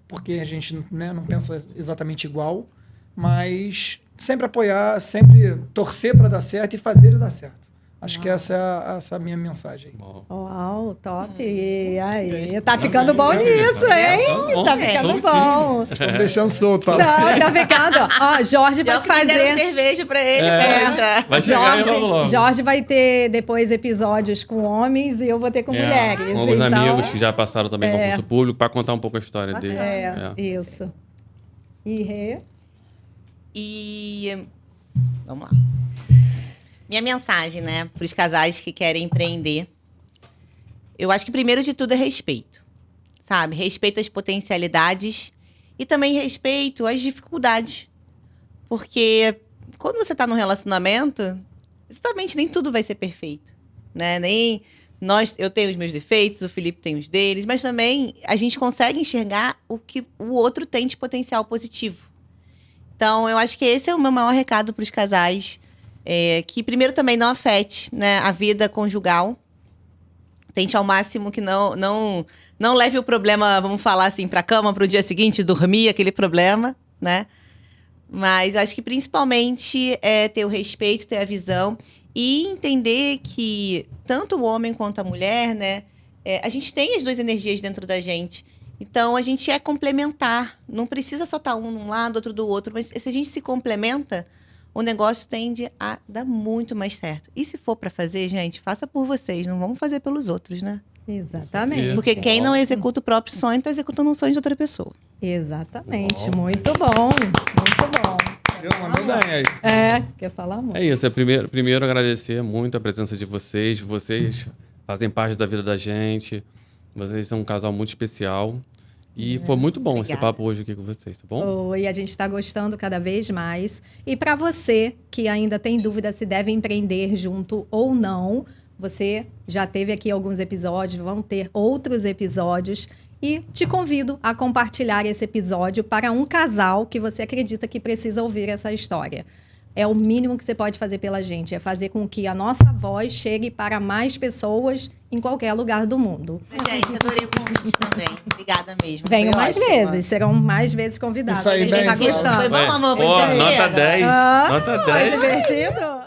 porque a gente, né, não pensa exatamente igual, mas sempre apoiar, sempre torcer para dar certo e fazer dar certo. Acho que essa é a minha mensagem. Uau, top! E aí, tá ficando bom nisso, hein? Tá ficando bom. Estamos deixando solto. Não, tá ficando. Ó, Jorge vai fazer... cerveja pra ele. Vai chegar logo. Jorge vai ter depois episódios com homens e eu vou ter com mulheres. Com alguns amigos que já passaram também no concurso público para contar um pouco a história dele. Isso. E Rê? E vamos lá. Minha mensagem, né, para os casais que querem empreender. Eu acho que primeiro de tudo é respeito, sabe? Respeito às potencialidades e também respeito às dificuldades. Porque quando você está num relacionamento, exatamente nem tudo vai ser perfeito, né? Nem eu tenho os meus defeitos, o Felipe tem os deles, mas também a gente consegue enxergar o que o outro tem de potencial positivo. Então, eu acho que esse é o meu maior recado para os casais, que primeiro também não afete, né, a vida conjugal. Tente ao máximo que não leve o problema, vamos falar assim, para a cama para o dia seguinte, dormir aquele problema, né? Mas acho que principalmente é ter o respeito, ter a visão e entender que tanto o homem quanto a mulher, né, a gente tem as duas energias dentro da gente. Então, a gente é complementar. Não precisa só estar um de um lado, outro do outro. Mas se a gente se complementa, o negócio tende a dar muito mais certo. E se for para fazer, gente, faça por vocês. Não vamos fazer pelos outros, né? Exatamente. Porque quem não executa o próprio sonho, está executando um sonho de outra pessoa. Exatamente. Muito bom. Muito bom. Quer falar muito? É isso. Primeiro agradecer muito a presença de vocês. Vocês fazem parte da vida da gente. Vocês são um casal muito especial. E foi muito bom esse papo hoje aqui com vocês, tá bom? E a gente está gostando cada vez mais. E para você que ainda tem dúvida se deve empreender junto ou não, você já teve aqui alguns episódios, vão ter outros episódios. E te convido a compartilhar esse episódio para um casal que você acredita que precisa ouvir essa história. É o mínimo que você pode fazer pela gente, é fazer com que a nossa voz chegue para mais pessoas em qualquer lugar do mundo. Gente, adorei o convite também. Obrigada mesmo. Venham mais vezes, serão mais vezes convidados. Isso aí, a gente tá gostando. Foi bom, amor? Foi nota 10. Nota 10. Foi divertido?